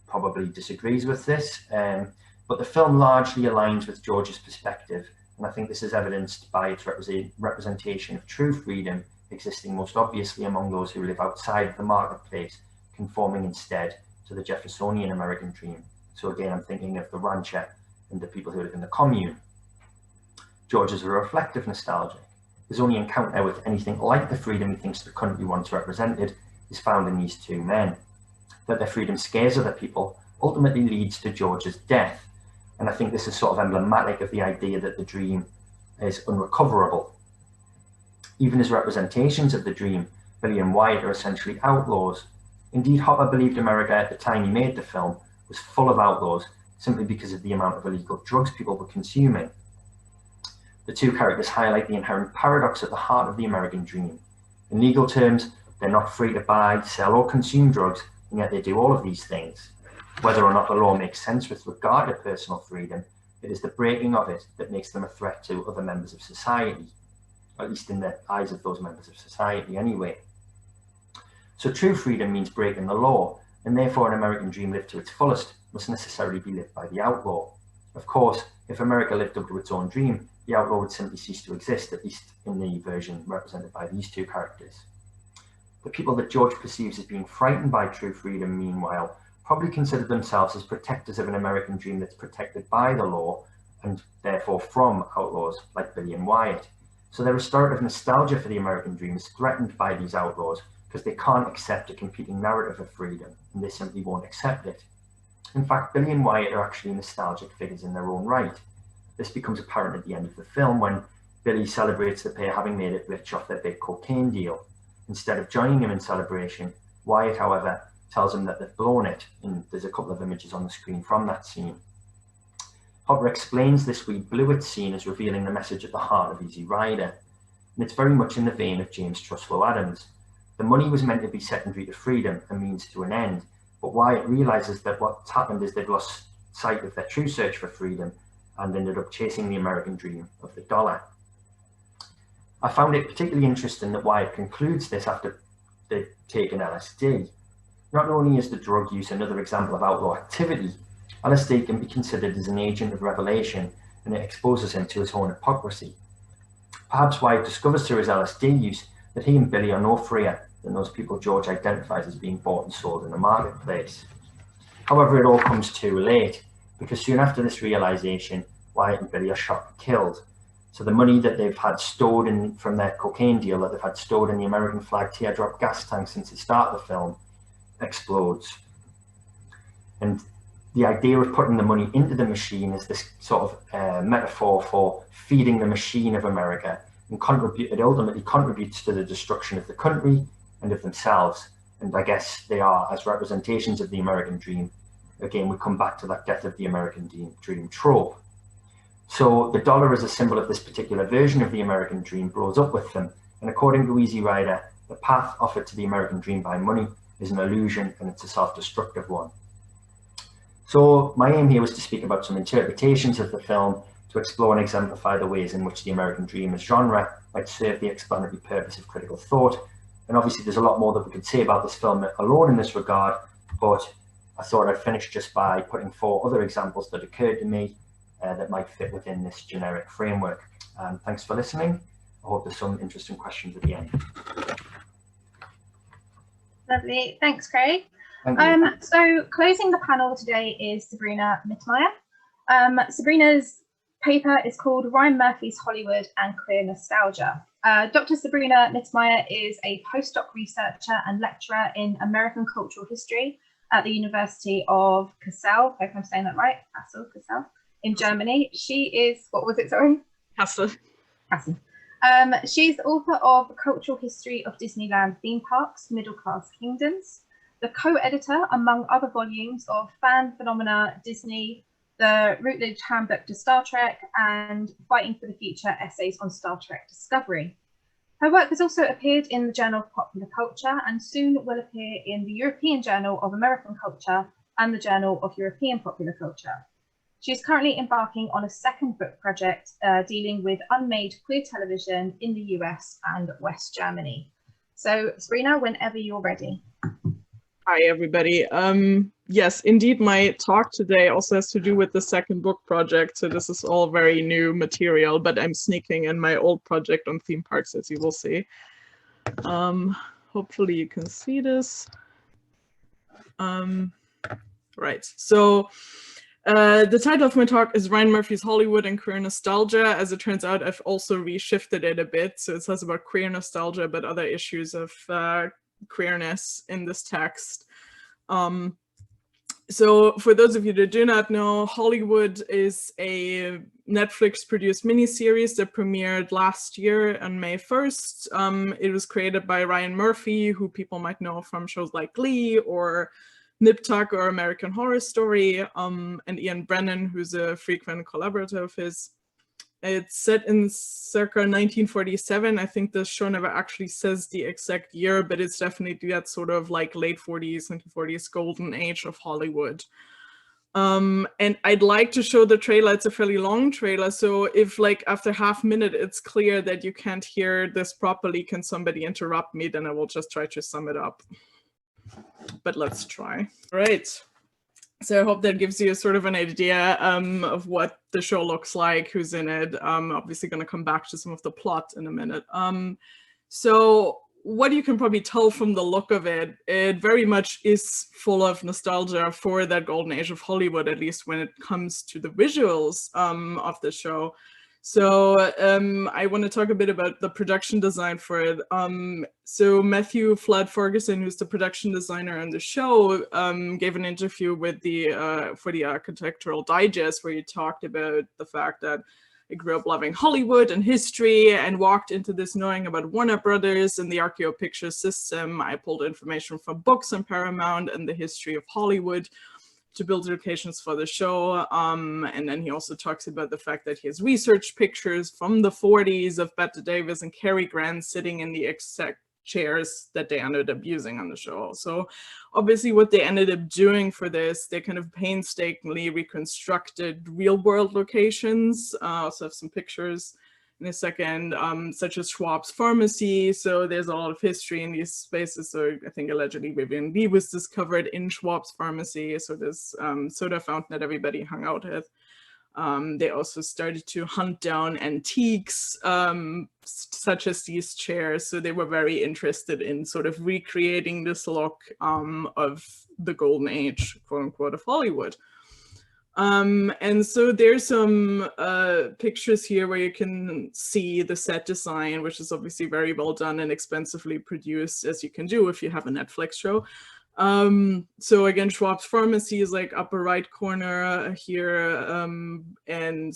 probably disagrees with this, but the film largely aligns with George's perspective, and I think this is evidenced by its representation of true freedom existing most obviously among those who live outside of the marketplace, conforming instead to the Jeffersonian American dream. So again, I'm thinking of the rancher and the people who live in the commune. George is a reflective nostalgic. His only encounter with anything like the freedom he thinks the country once represented is found in these two men. That their freedom scares other people ultimately leads to George's death. And I think this is sort of emblematic of the idea that the dream is unrecoverable. Even as representations of the dream, Billy and Wyatt are essentially outlaws. Indeed, Hopper believed America at the time he made the film was full of outlaws simply because of the amount of illegal drugs people were consuming. The two characters highlight the inherent paradox at the heart of the American dream. In legal terms, they're not free to buy, sell, or consume drugs, and yet they do all of these things. Whether or not the law makes sense with regard to personal freedom, it is the breaking of it that makes them a threat to other members of society, at least in the eyes of those members of society anyway. So true freedom means breaking the law, and therefore an American dream lived to its fullest must necessarily be lived by the outlaw. Of course, if America lived up to its own dream, the outlaw would simply cease to exist, at least in the version represented by these two characters. The people that George perceives as being frightened by true freedom, meanwhile, probably consider themselves as protectors of an American dream that's protected by the law, and therefore from outlaws like Billy and Wyatt. So their restorative nostalgia for the American dream is threatened by these outlaws because they can't accept a competing narrative of freedom, and they simply won't accept it. In fact, Billy and Wyatt are actually nostalgic figures in their own right. This becomes apparent at the end of the film when Billy celebrates the pair having made it rich off their big cocaine deal. Instead of joining him in celebration, Wyatt, however, tells him that they've blown it, and there's a couple of images on the screen from that scene. Hopper explains this "we blew it" scene as revealing the message at the heart of Easy Rider, and it's very much in the vein of James Truslow Adams. The money was meant to be secondary to freedom, a means to an end, but Wyatt realizes that what's happened is they've lost sight of their true search for freedom and ended up chasing the American dream of the dollar. I found it particularly interesting that Wyatt concludes this after they've taken LSD. Not only is the drug use another example of outlaw activity, LSD can be considered as an agent of revelation, and it exposes him to his own hypocrisy. Perhaps Wyatt discovers through his LSD use that he and Billy are no freer than those people George identifies as being bought and sold in the marketplace. However, it all comes too late, because soon after this realization, Wyatt and Billy are shot and killed. So the money that they've had stored in from their cocaine deal, that they've had stored in the American flag teardrop gas tank since the start of the film, explodes. And the idea of putting the money into the machine is this sort of metaphor for feeding the machine of America, and it ultimately contributes to the destruction of the country and of themselves. And I guess they are as representations of the American dream. Again, we come back to that death of the American dream trope. So the dollar as a symbol of this particular version of the American dream grows up with them. And according to Easy Rider, the path offered to the American dream by money is an illusion, and it's a self-destructive one. So my aim here was to speak about some interpretations of the film to explore and exemplify the ways in which the American dream as genre might serve the explanatory purpose of critical thought. And obviously there's a lot more that we could say about this film alone in this regard, but I thought I'd finish just by putting 4 other examples that occurred to me that might fit within this generic framework. Thanks for listening. I hope there's some interesting questions at the end.
Lovely, thanks, Craig.
Thank you.
So closing the panel today is Sabrina Mittermeier. Sabrina's paper is called Ryan Murphy's Hollywood and Queer Nostalgia. Dr. Sabrina Mittermeier is a postdoc researcher and lecturer in American cultural history at the University of Kassel, I hope I'm saying that right, Kassel, in Germany. She is, what was it, sorry?
Kassel.
Kassel. She's the author of The Cultural History of Disneyland Theme Parks, Middle Class Kingdoms, the co-editor, among other volumes, of Fan Phenomena Disney, the Routledge Handbook to Star Trek, and Fighting for the Future Essays on Star Trek Discovery. Her work has also appeared in the Journal of Popular Culture and soon will appear in the European Journal of American Culture and the Journal of European Popular Culture. She is currently embarking on a second book project dealing with unmade queer television in the US and West Germany. So Sabrina, whenever you're ready.
Hi, everybody. Yes, indeed, my talk today also has to do with the second book project. So this is all very new material, but I'm sneaking in my old project on theme parks, as you will see. Hopefully you can see this. Right, so the title of my talk is Ryan Murphy's Hollywood and Queer Nostalgia. As it turns out, I've also reshifted it a bit. So it says about queer nostalgia, but other issues of queerness in this text. So for those of you that do not know, Hollywood is a Netflix-produced miniseries that premiered last year on May 1st. It was created by Ryan Murphy, who people might know from shows like Glee or Nip Tuck or American Horror Story, and Ian Brennan, who's a frequent collaborator of his. It's set in circa 1947. I think the show never actually says the exact year, but it's definitely that sort of like late 40s, 1940s golden age of Hollywood. And I'd like to show the trailer. It's a fairly long trailer, so if like after half minute it's clear that you can't hear this properly, can somebody interrupt me? Then I will just try to sum it up. But let's try. Right. So I hope that gives you sort of an idea of what the show looks like, who's in it. I'm obviously going to come back to some of the plot in a minute. So what you can probably tell from the look of it, it very much is full of nostalgia for that golden age of Hollywood, at least when it comes to the visuals of the show. So I want to talk a bit about the production design for it. So Matthew Flood Ferguson, who's the production designer on the show, gave an interview with for the Architectural Digest, where he talked about the fact that I grew up loving Hollywood and history and walked into this knowing about Warner Brothers and the Archeo Picture system. I pulled information from books on Paramount and the history of Hollywood to build locations for the show. And then he also talks about the fact that he has researched pictures from the 40s of Bette Davis and Cary Grant sitting in the exact chairs that they ended up using on the show. So obviously what they ended up doing for this, they kind of painstakingly reconstructed real world locations. I also have some pictures in a second, such as Schwab's Pharmacy. So there's a lot of history in these spaces. So I think allegedly Vivian Lee was discovered in Schwab's Pharmacy. So this soda fountain that everybody hung out at. They also started to hunt down antiques, such as these chairs. So they were very interested in sort of recreating this look of the golden age, quote unquote, of Hollywood. And so there's some pictures here where you can see the set design, which is obviously very well done and expensively produced, as you can do if you have a Netflix show. So again, Schwab's Pharmacy is like upper right corner here, and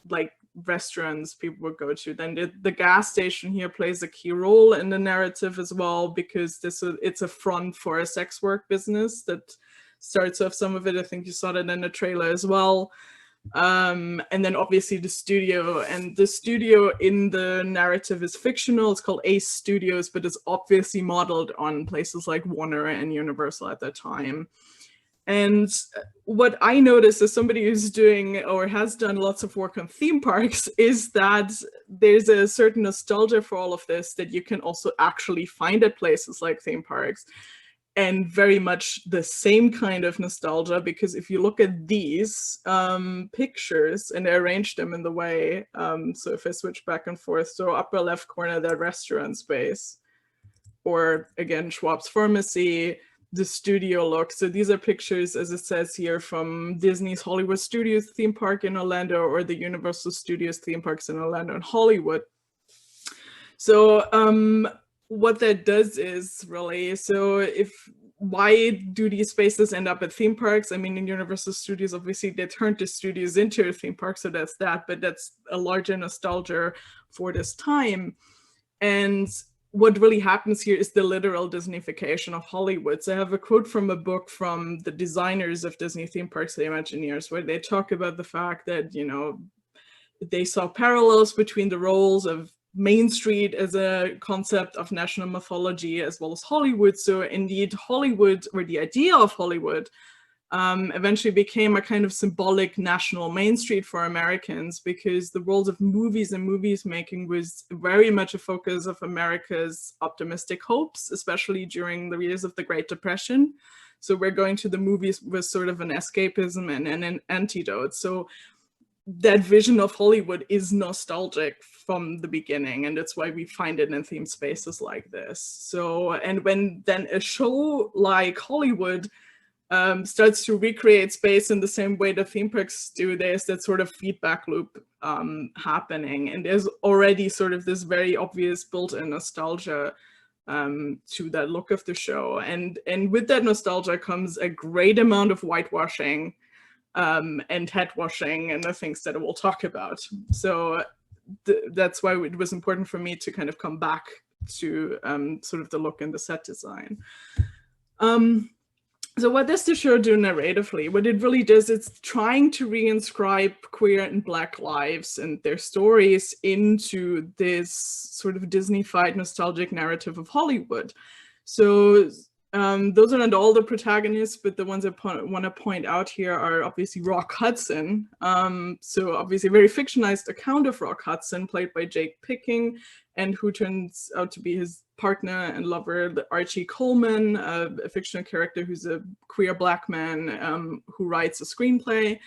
like restaurants people would go to. Then the gas station here plays a key role in the narrative as well, because it's a front for a sex work business that starts off some of it. I think you saw that in the trailer as well. And then obviously the studio, and the studio in the narrative is fictional. It's called Ace Studios, but it's obviously modeled on places like Warner and Universal at that time. And what I noticed as somebody who's doing or has done lots of work on theme parks is that there's a certain nostalgia for all of this that you can also actually find at places like theme parks. And very much the same kind of nostalgia, because if you look at these pictures and I arrange them in the way, so if I switch back and forth, so upper left corner, that restaurant space, or again, Schwab's Pharmacy, the studio look. So these are pictures, as it says here, from Disney's Hollywood Studios theme park in Orlando or the Universal Studios theme parks in Orlando and Hollywood. So what that does is really, so why do these spaces end up at theme parks? I mean, in Universal Studios, obviously they turned the studios into a theme park, so that's that, but that's a larger nostalgia for this time. And what really happens here is the literal Disneyfication of Hollywood. So I have a quote from a book from the designers of Disney theme parks, the Imagineers, where they talk about the fact that, you know, they saw parallels between the roles of Main Street as a concept of national mythology as well as Hollywood. So indeed, Hollywood, or the idea of Hollywood, eventually became a kind of symbolic national Main Street for Americans, because the world of movies and movies making was very much a focus of America's optimistic hopes, especially during the years of the Great Depression. So we're going to the movies with sort of an escapism and an antidote. So that vision of Hollywood is nostalgic from the beginning, and that's why we find it in theme spaces like this. So, and when then a show like Hollywood starts to recreate space in the same way the theme parks do, there's that sort of feedback loop happening, and there's already sort of this very obvious built-in nostalgia to that look of the show, and with that nostalgia comes a great amount of whitewashing and head washing and the things that we'll talk about. So that's why it was important for me to kind of come back to sort of the look and the set design. So what does the show do narratively? What it really does, it's trying to reinscribe queer and Black lives and their stories into this sort of Disney-fied nostalgic narrative of Hollywood. So those are not all the protagonists, but the ones I want to point out here are obviously Rock Hudson. So obviously a very fictionalized account of Rock Hudson, played by Jake Picking, and who turns out to be his partner and lover, Archie Coleman, a fictional character who's a queer Black man who writes a screenplay.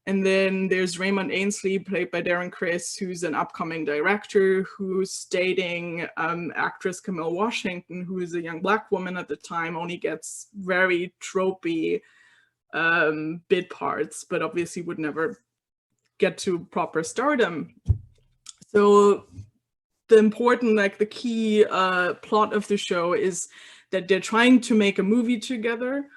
And then there's Raymond Ainsley, played by Darren Criss, who's an upcoming director who's dating actress Camille Washington, who is a young Black woman at the time, only gets very tropey bit parts, but obviously would never get to proper stardom. So the important, like the key plot of the show is that they're trying to make a movie together,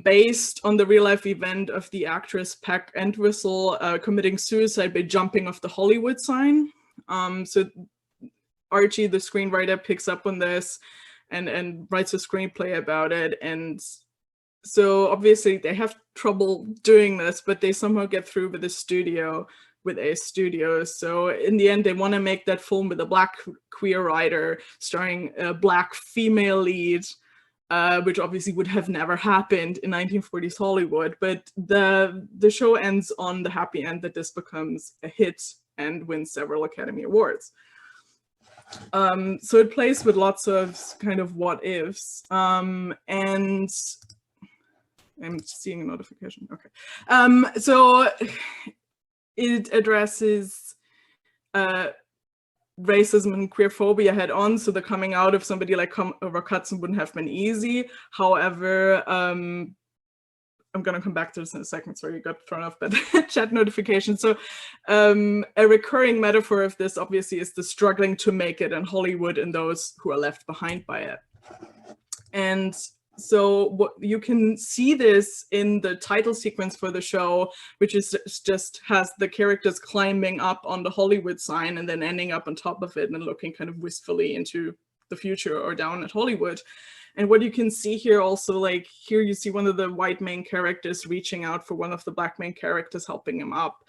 based on the real-life event of the actress Peck Entwistle committing suicide by jumping off the Hollywood sign. So Archie, the screenwriter, picks up on this and writes a screenplay about it. And so obviously they have trouble doing this, but they somehow get through with a studio. So in the end, they want to make that film with a Black queer writer starring a Black female lead, which obviously would have never happened in 1940s Hollywood. But the show ends on the happy end that this becomes a hit and wins several Academy Awards. So it plays with lots of kind of what ifs. And I'm seeing a notification. Okay. So it addresses racism and queerphobia head on. So the coming out of somebody like Rock Hudson wouldn't have been easy. However, I'm going to come back to this in a second. Sorry, you got thrown off by the chat notification. So a recurring metaphor of this obviously is the struggling to make it in Hollywood and those who are left behind by it. And so what you can see this in the title sequence for the show, which is just has the characters climbing up on the Hollywood sign and then ending up on top of it and looking kind of wistfully into the future or down at Hollywood. And what you can see here also, like here you see one of the white main characters reaching out for one of the Black main characters, helping him up.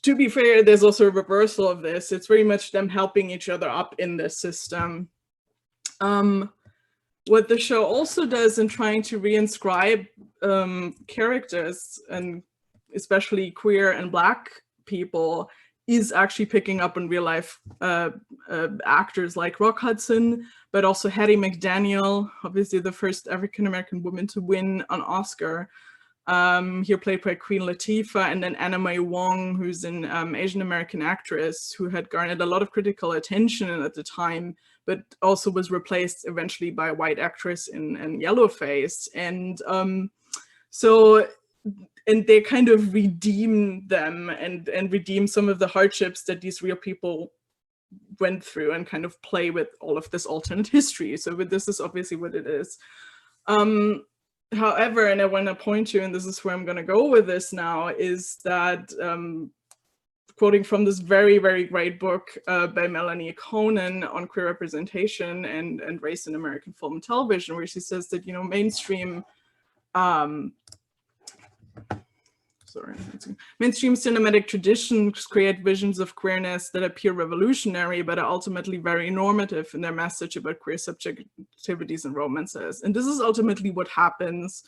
To be fair, there's also a reversal of this. It's very much them helping each other up in this system. What the show also does in trying to reinscribe characters, and especially queer and Black people, is actually picking up on real life actors like Rock Hudson, but also Hattie McDaniel, obviously the first African-American woman to win an Oscar. Here played by Queen Latifah, and then Anna Mae Wong, who's an Asian-American actress who had garnered a lot of critical attention at the time, but also was replaced eventually by a white actress in Yellowface. And and they kind of redeem them and redeem some of the hardships that these real people went through and kind of play with all of this alternate history. So this is obviously what it is. However, and I want to point to, and this is where I'm going to go with this now, is that quoting from this very, very great book by Melanie Conan on queer representation and race in American film and television, where she says that, you know, mainstream cinematic traditions create visions of queerness that appear revolutionary, but are ultimately very normative in their message about queer subjectivities and romances. And this is ultimately what happens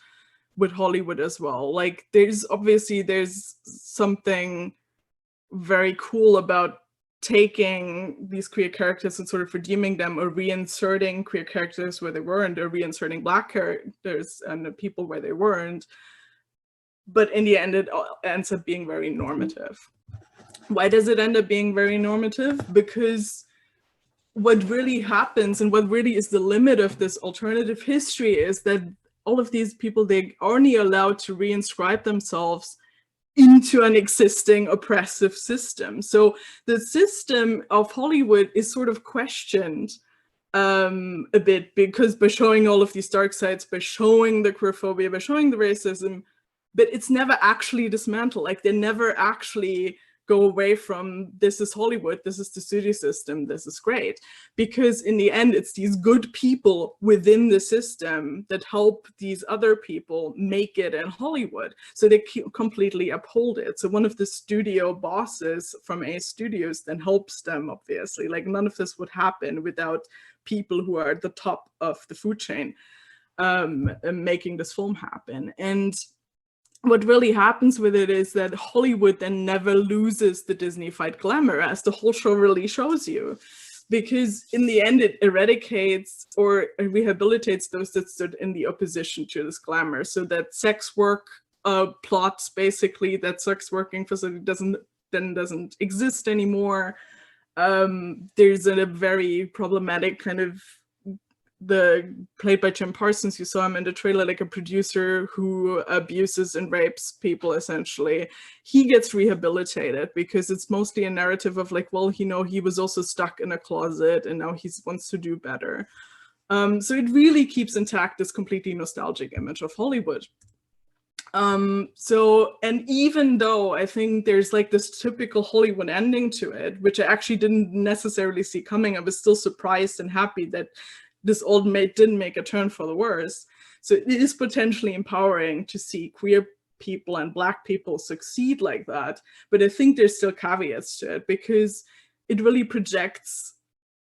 with Hollywood as well. Like, there's something very cool about taking these queer characters and sort of redeeming them, or reinserting queer characters where they weren't, or reinserting Black characters and people where they weren't. But in the end, it ends up being very normative. Why does it end up being very normative? Because what really happens, and what really is the limit of this alternative history, is that all of these people, they're only allowed to reinscribe themselves into an existing oppressive system. So the system of Hollywood is sort of questioned a bit, because by showing all of these dark sides, by showing the queerphobia, by showing the racism, but it's never actually dismantled. Like, they never actually go away from, this is Hollywood, this is the studio system, this is great. Because in the end, it's these good people within the system that help these other people make it in Hollywood. So they completely uphold it. So one of the studio bosses from A Studios then helps them, obviously. Like, none of this would happen without people who are at the top of the food chain making this film happen. And what really happens with it is that Hollywood then never loses the Disney-fied glamour, as the whole show really shows you. Because in the end, it eradicates or rehabilitates those that stood in the opposition to this glamour. So that sex work plots, basically, that sex working facility doesn't exist anymore. There's a very problematic kind of, played by Jim Parsons, you saw him in the trailer, like a producer who abuses and rapes people, essentially. He gets rehabilitated because it's mostly a narrative of like, well, you know, he was also stuck in a closet and now he wants to do better. So it really keeps intact this completely nostalgic image of Hollywood. And even though I think there's like this typical Hollywood ending to it, which I actually didn't necessarily see coming, I was still surprised and happy that this old maid didn't make a turn for the worse. So it is potentially empowering to see queer people and Black people succeed like that. But I think there's still caveats to it, because it really projects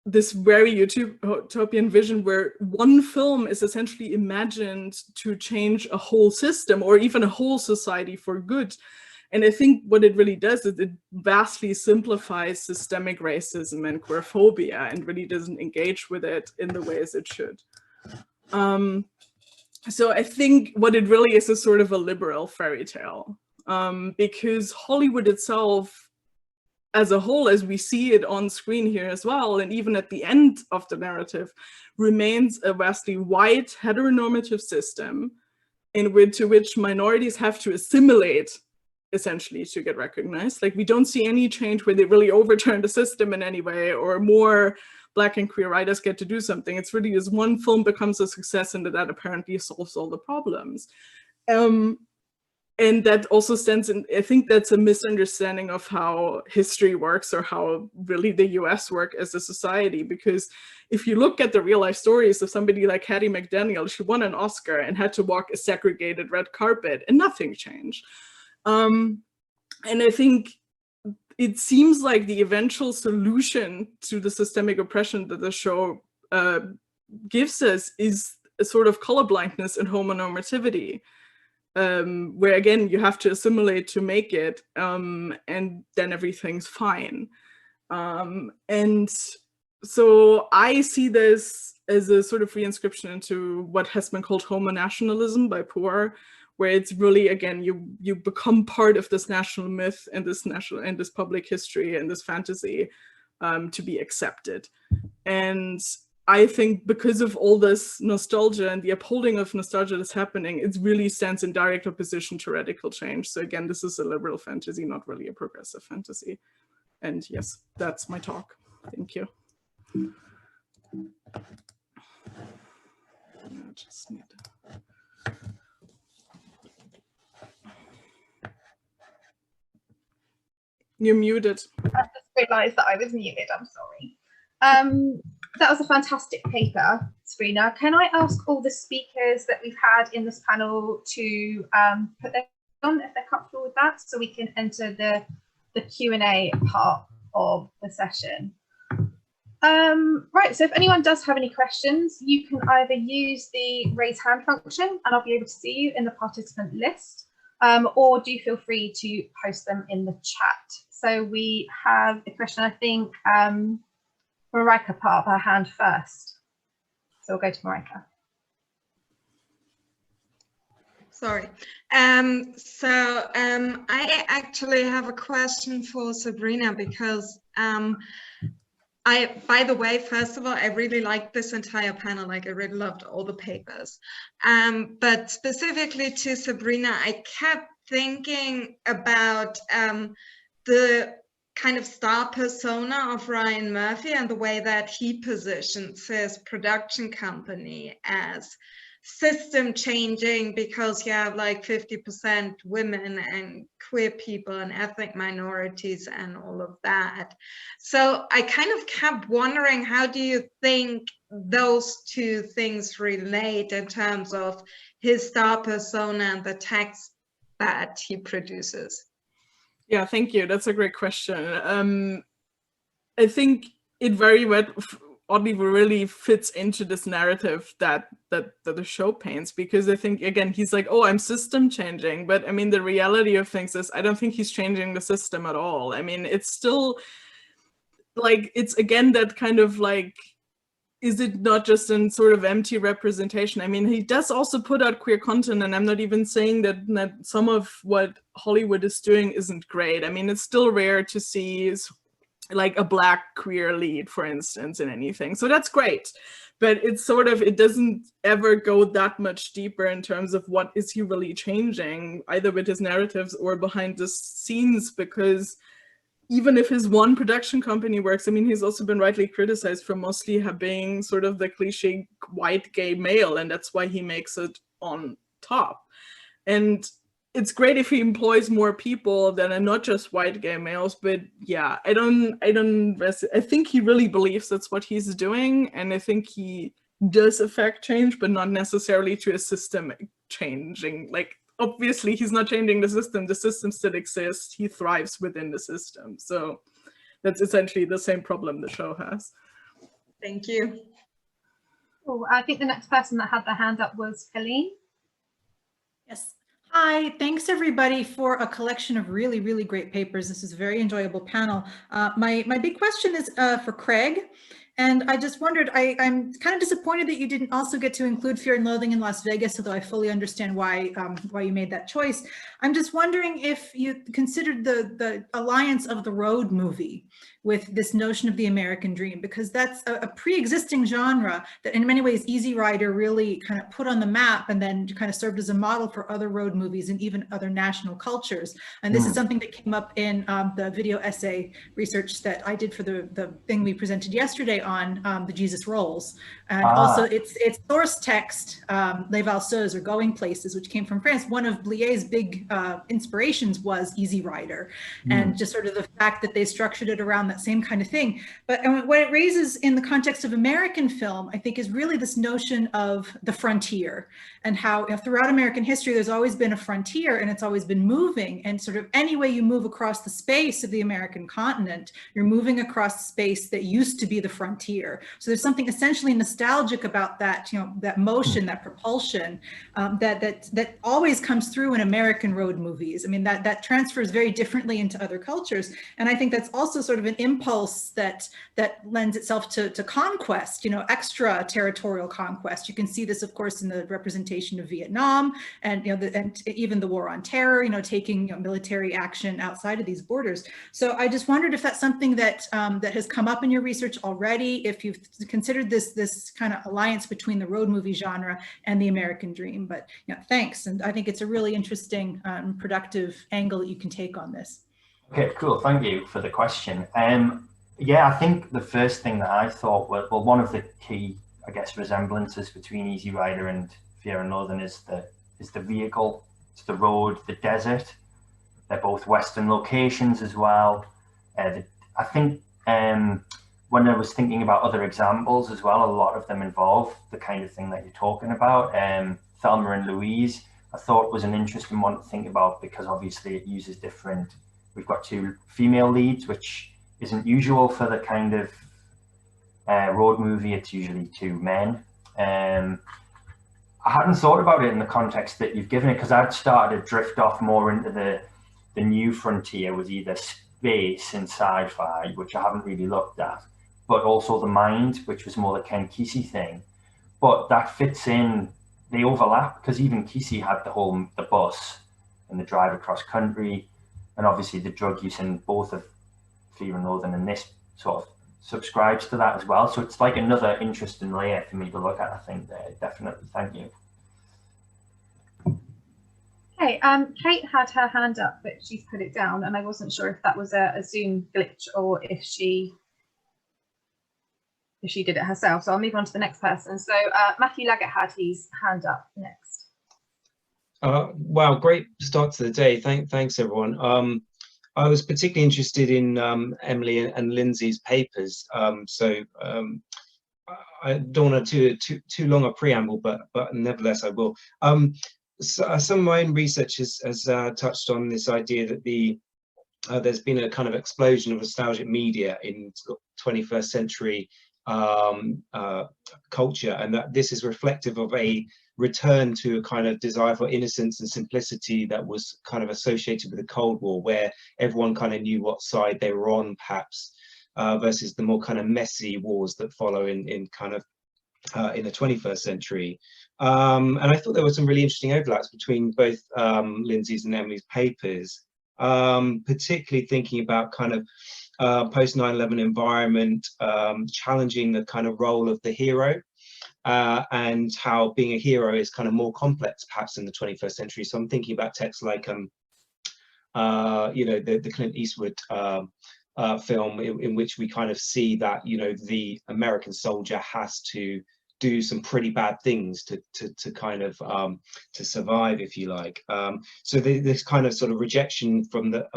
this very utopian vision where one film is essentially imagined to change a whole system or even a whole society for good. And I think what it really does is it vastly simplifies systemic racism and queerphobia and really doesn't engage with it in the ways it should. So I think what it really is sort of a liberal fairy tale, because Hollywood itself as a whole, as we see it on screen here as well, and even at the end of the narrative, remains a vastly white heteronormative system to which minorities have to assimilate, essentially, to get recognized. Like, we don't see any change where they really overturn the system in any way, or more Black and queer writers get to do something. It's really this one film becomes a success and that apparently solves all the problems. And that also stands in, I think that's a misunderstanding of how history works, or how really the US work as a society. Because if you look at the real life stories of somebody like Hattie McDaniel, she won an Oscar and had to walk a segregated red carpet and nothing changed. And I think it seems like the eventual solution to the systemic oppression that the show gives us is a sort of colorblindness and homonormativity, where again, you have to assimilate to make it, and then everything's fine. And so I see this as a sort of reinscription into what has been called homonationalism by Poor, where it's really, again, you become part of this national myth and this public history and this fantasy to be accepted. And I think because of all this nostalgia and the upholding of nostalgia that's happening, it really stands in direct opposition to radical change. So again, this is a liberal fantasy, not really a progressive fantasy. And yes, that's my talk. Thank you. I just need to... You're muted.
I just realised that I was muted, I'm sorry. That was a fantastic paper, Sabrina. Can I ask all the speakers that we've had in this panel to put their on if they're comfortable with that, so we can enter the Q&A part of the session. Right, so if anyone does have any questions, you can either use the raise hand function and I'll be able to see you in the participant list, or do feel free to post them in the chat. So we have a question, I think Marika put up her hand first. So we'll go to Marika.
Sorry. I actually have a question for Sabrina because by the way, first of all, I really liked this entire panel. Like I really loved all the papers. But specifically to Sabrina, I kept thinking about the kind of star persona of Ryan Murphy and the way that he positions his production company as system changing, because you have like 50% women and queer people and ethnic minorities and all of that. So I kind of kept wondering, how do you think those two things relate in terms of his star persona and the text that he produces?
Yeah, thank you. That's a great question. I think it very well, oddly, really fits into this narrative that the show paints, because I think, again, he's like, oh, I'm system changing. But I mean, the reality of things is I don't think he's changing the system at all. I mean, it's still like, it's again that kind of like, is it not just in sort of empty representation? I mean, he does also put out queer content, and I'm not even saying that some of what Hollywood is doing isn't great. I mean, it's still rare to see like a Black queer lead, for instance, in anything. So that's great. But it's sort of, it doesn't ever go that much deeper in terms of what is he really changing, either with his narratives or behind the scenes, because even if his one production company works, I mean, he's also been rightly criticized for mostly being sort of the cliche white gay male, and that's why he makes it on top. And it's great if he employs more people that are not just white gay males, but yeah, I think he really believes that's what he's doing, and I think he does affect change, but not necessarily to a system changing. Like, obviously he's not changing the system still exists, he thrives within the system. So that's essentially the same problem the show has.
Thank you.
Oh, I think the next person that had their hand up was Helene.
Yes. Hi, thanks everybody for a collection of really, really great papers. This is a very enjoyable panel. My big question is for Craig. And I just wondered, I'm kind of disappointed that you didn't also get to include Fear and Loathing in Las Vegas, although I fully understand why you made that choice. I'm just wondering if you considered the alliance of the road movie with this notion of the American dream, because that's a pre-existing genre that in many ways Easy Rider really kind of put on the map and then kind of served as a model for other road movies and even other national cultures. And this is something that came up in the video essay research that I did for the thing we presented yesterday on the Jesus Rolls. And also its source text, Les Valseuses, or Going Places, which came from France. One of Blier's big inspirations was Easy Rider, and just sort of the fact that they structured it around that same kind of thing. But what it raises in the context of American film, I think, is really this notion of the frontier, and how throughout American history, there's always been a frontier and it's always been moving. And sort of any way you move across the space of the American continent, you're moving across space that used to be the frontier. So there's something essentially nostalgic about that, that motion, that propulsion, that always comes through in American road movies. I mean, that transfers very differently into other cultures. And I think that's also sort of an impulse that lends itself to conquest, extra territorial conquest. You can see this, of course, in the representation of Vietnam, and and even the war on terror, taking military action outside of these borders. So I just wondered if that's something that that has come up in your research already, if you've considered this kind of alliance between the road movie genre and the American dream. But thanks, and I think it's a really interesting productive angle that you can take on this.
Okay, cool. Thank you for the question. Yeah, I think the first thing that I thought was, well, one of the key, I guess, resemblances between Easy Rider and Fear and Loathing is the vehicle, it's the road, the desert. They're both Western locations as well. I think when I was thinking about other examples as well, a lot of them involve the kind of thing that you're talking about. Thelma and Louise, I thought was an interesting one to think about because obviously it uses different. We've got two female leads, which isn't usual for the kind of road movie. It's usually two men. I hadn't thought about it in the context that you've given it because I'd started to drift off more into the new frontier with either space and sci-fi, which I haven't really looked at, but also the mind, which was more the Ken Kesey thing. But that fits in, they overlap because even Kesey had the bus and the drive across country, and obviously the drug use in both of Fear and Loathing, and this sort of subscribes to that as well. So it's like another interesting layer for me to look at, I think, there. Definitely. Thank you.
Okay, Kate had her hand up, but she's put it down, and I wasn't sure if that was a Zoom glitch or if she did it herself. So I'll move on to the next person. So Matthew Leggett had his hand up next.
Wow, great start to the day. Thanks everyone. I was particularly interested in Emily and Lindsay's papers. I don't want to do too long a preamble, but nevertheless I will. Some of my own research has touched on this idea that there's been a kind of explosion of nostalgic media in 21st century culture, and that this is reflective of a return to a kind of desire for innocence and simplicity that was kind of associated with the Cold War, where everyone kind of knew what side they were on, perhaps, versus the more kind of messy wars that follow in the 21st century. And I thought there were some really interesting overlaps between both Lindsay's and Emily's papers, particularly thinking about kind of post 9/11 environment, challenging the kind of role of the hero, and how being a hero is kind of more complex perhaps in the 21st century. So I'm thinking about texts like the Clint Eastwood film in which we kind of see that, you know, the American soldier has to do some pretty bad things to kind of to survive, if you like. So this kind of sort of rejection from the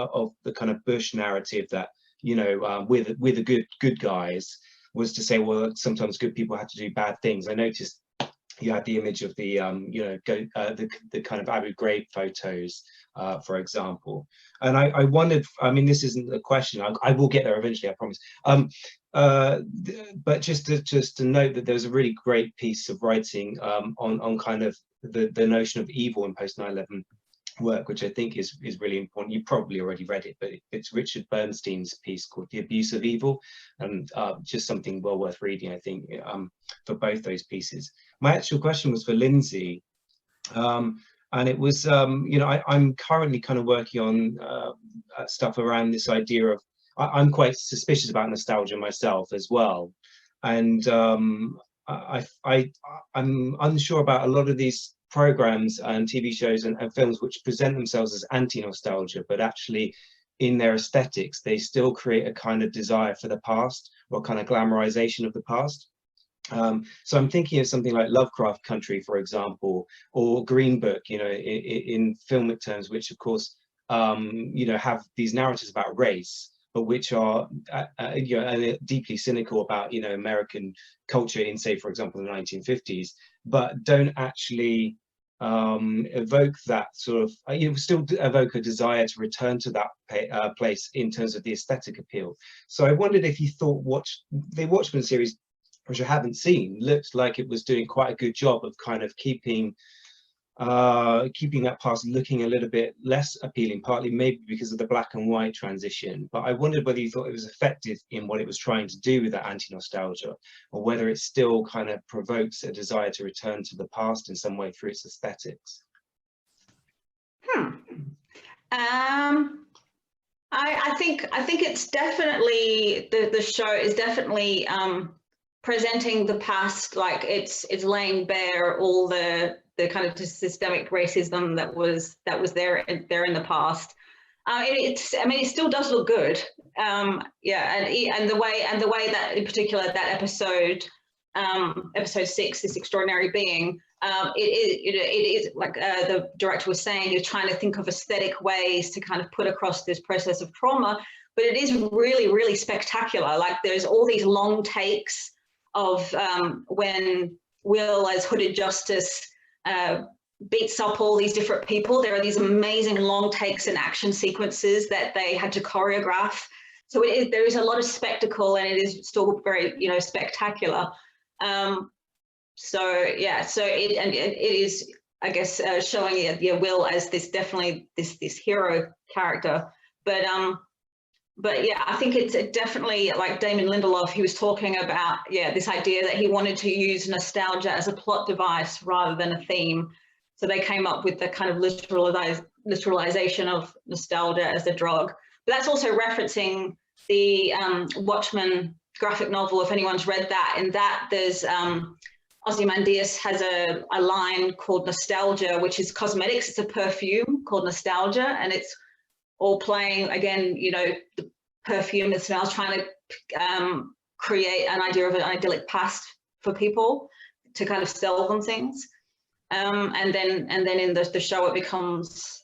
kind of Bush narrative that, you know, we're the good guys, was to say, well, sometimes good people have to do bad things. I noticed you had the image of the the kind of Abu Ghraib photos, for example. And I wondered, I mean, this isn't a question, I will get there eventually, I promise. But just to note that there was a really great piece of writing on kind of the notion of evil in post 9/11 work, which I think is really important. You probably already read it, but it's Richard Bernstein's piece called The Abuse of Evil, and just something well worth reading, I think, for both those pieces. My actual question was for Lindsay, and it was, you know, I'm currently kind of working on stuff around this idea of, I'm quite suspicious about nostalgia myself as well, and I'm unsure about a lot of these programs and TV shows and films which present themselves as anti-nostalgia, but actually in their aesthetics they still create a kind of desire for the past, or kind of glamorization of the past. So I'm thinking of something like Lovecraft Country, for example, or Green Book, you know, in filmic terms, which of course, you know, have these narratives about race, but which are you know, deeply cynical about, you know, American culture in, say, for example, the 1950s, but don't actually evoke that sort of, you know, still evoke a desire to return to that place in terms of the aesthetic appeal. So I wondered if you thought the Watchmen series, which I haven't seen, looked like it was doing quite a good job of kind of keeping that past looking a little bit less appealing, partly maybe because of the black and white transition. But I wondered whether you thought it was effective in what it was trying to do with that anti-nostalgia, or whether it still kind of provokes a desire to return to the past in some way through its aesthetics.
I think it's definitely, the show is definitely presenting the past, like it's laying bare all the kind of systemic racism that was there in the past.
I mean, it still does look good. Yeah, and the way that, in particular, that episode 6, This Extraordinary Being, it is like the director was saying, you're trying to think of aesthetic ways to kind of put across this process of trauma, but it is really, really spectacular. Like, there's all these long takes of when Will, as Hooded Justice, beats up all these different people. There are these amazing long takes and action sequences that they had to choreograph. So there is a lot of spectacle, and it is still very, spectacular. So yeah, so it is, I guess, showing Will as definitely this hero character. But yeah, I think it's definitely, like Damon Lindelof, he was talking about, this idea that he wanted to use nostalgia as a plot device rather than a theme. So they came up with the kind of literalization of nostalgia as a drug. But that's also referencing the Watchmen graphic novel, if anyone's read that. In that, there's Ozymandias has a line called Nostalgia, which is cosmetics. It's a perfume called Nostalgia, and it's all playing, again, the perfume that smells, trying to create an idea of an idyllic past for people to kind of sell them things. And then in the show, it becomes,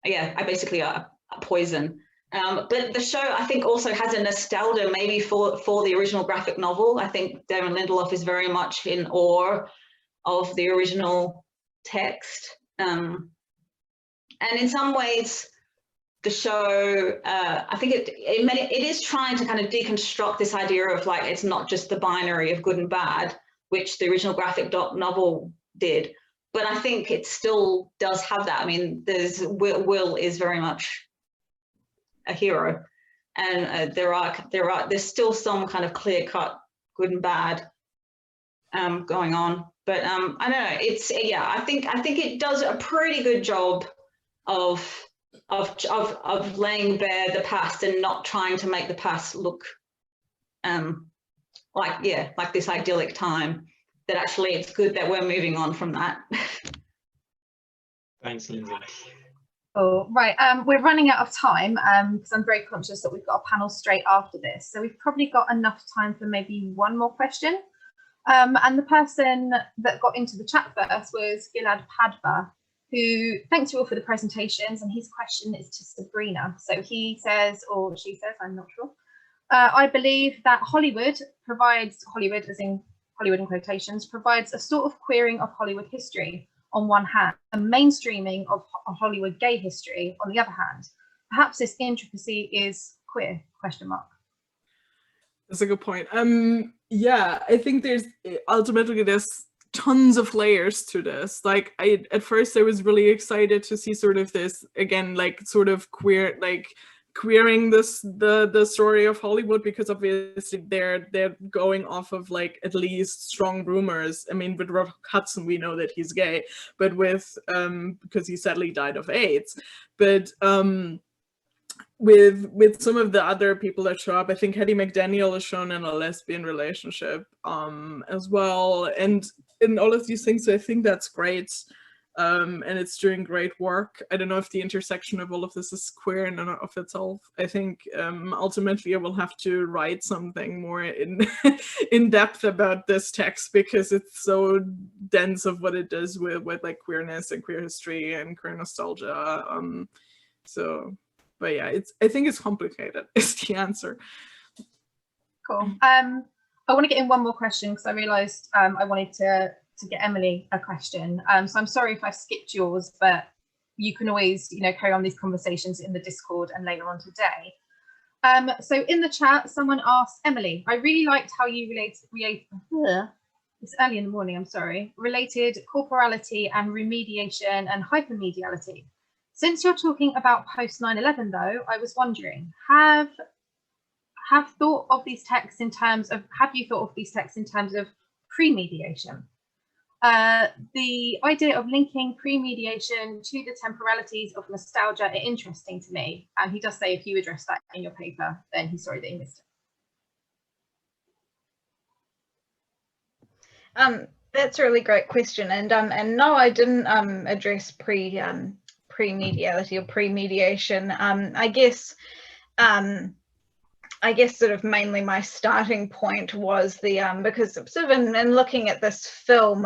basically a poison. But the show, I think, also has a nostalgia maybe for the original graphic novel. I think Damon Lindelof is very much in awe of the original text. And in some ways, the show, I think it is trying to kind of deconstruct this idea of, like, it's not just the binary of good and bad, which the original graphic novel did. But I think it still does have that. I mean, Will is very much a hero, and there's still some kind of clear-cut good and bad going on. But I don't know. It's I think it does a pretty good job of laying bare the past and not trying to make the past look like this idyllic time. That actually it's good that we're moving on from that.
Thanks, Lindsay.
Oh, right. We're running out of time because I'm very conscious that we've got a panel straight after this. So we've probably got enough time for maybe one more question. And the person that got into the chat first was Gilad Padva, who thanks you all for the presentations. And his question is to Sabrina. So he says, or she says, I'm not sure. I believe that Hollywood as in Hollywood in quotations, provides a sort of queering of Hollywood history on one hand, and mainstreaming of Hollywood gay history on the other hand. Perhaps this intricacy is queer, ?
That's a good point. Yeah, I think there's tons of layers to this. Like, at first I was really excited to see sort of this, again, like sort of queer, like queering the story of Hollywood, because obviously they're going off of, like, at least strong rumors. I mean, with Rock Hudson we know that he's gay, but with because he sadly died of AIDS. But with some of the other people that show up, I think Hattie McDaniel is shown in a lesbian relationship as well, and in all of these things. So I think that's great. And it's doing great work. I don't know if the intersection of all of this is queer in and of itself. I think ultimately I will have to write something more in depth about this text, because it's so dense of what it does with like queerness and queer history and queer nostalgia. But yeah, I think it's complicated is the answer.
Cool. I want to get in one more question because I realised I wanted to get Emily a question. So I'm sorry if I skipped yours, but you can always, carry on these conversations in the Discord and later on today. So in the chat, someone asked, Emily, I really liked how you it's early in the morning, I'm sorry, related corporality and remediation and hypermediality. Since you're talking about post 9/11 though, I was wondering, have you thought of these texts in terms of pre-mediation? The idea of linking pre-mediation to the temporalities of nostalgia are interesting to me. And he does say if you address that in your paper, then he's sorry that he missed
it. That's a really great question. And no, I didn't address pre-mediality or pre-mediation. I guess sort of mainly my starting point was the because sort of in looking at this film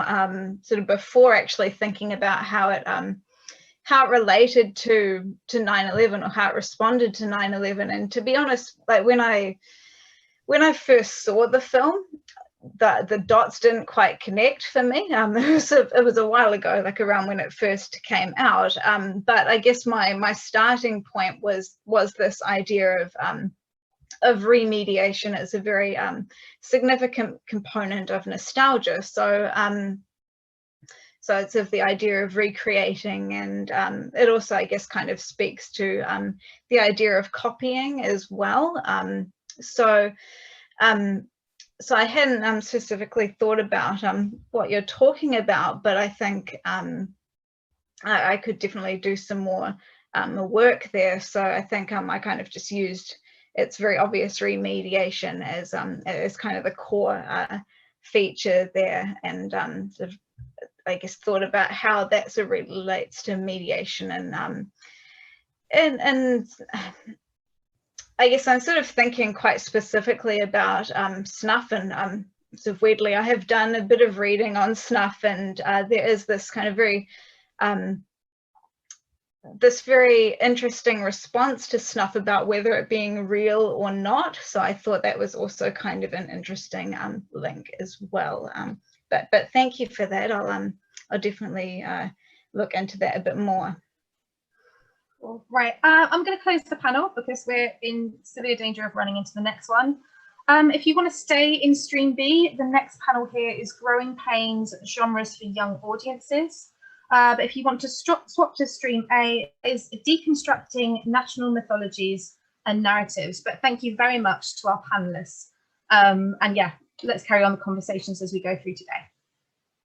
sort of before actually thinking about how it related to 9/11 or how it responded to 9/11. And to be honest, like when I first saw the film, the dots didn't quite connect for me. It was a while ago, like around when it first came out. But I guess my starting point was this idea of remediation as a very significant component of nostalgia. So it's of the idea of recreating, and it also, I guess, kind of speaks to the idea of copying as well. So I hadn't specifically thought about what you're talking about, but I think I could definitely do some more work there. So I think I kind of just used its very obvious remediation as kind of the core feature there, and sort of, I guess, thought about how that sort of relates to mediation, and I guess I'm sort of thinking quite specifically about snuff, and sort of weirdly, I have done a bit of reading on snuff, and there is this kind of very interesting response to snuff about whether it being real or not. So I thought that was also kind of an interesting link as well. But thank you for that. I'll definitely look into that a bit more.
All right, I'm going to close the panel because we're in severe danger of running into the next one. If you want to stay in Stream B, the next panel here is Growing Pains, Genres for Young Audiences. But if you want to swap to Stream A, is Deconstructing National Mythologies and Narratives. But thank you very much to our panelists. And yeah, let's carry on the conversations as we go through today.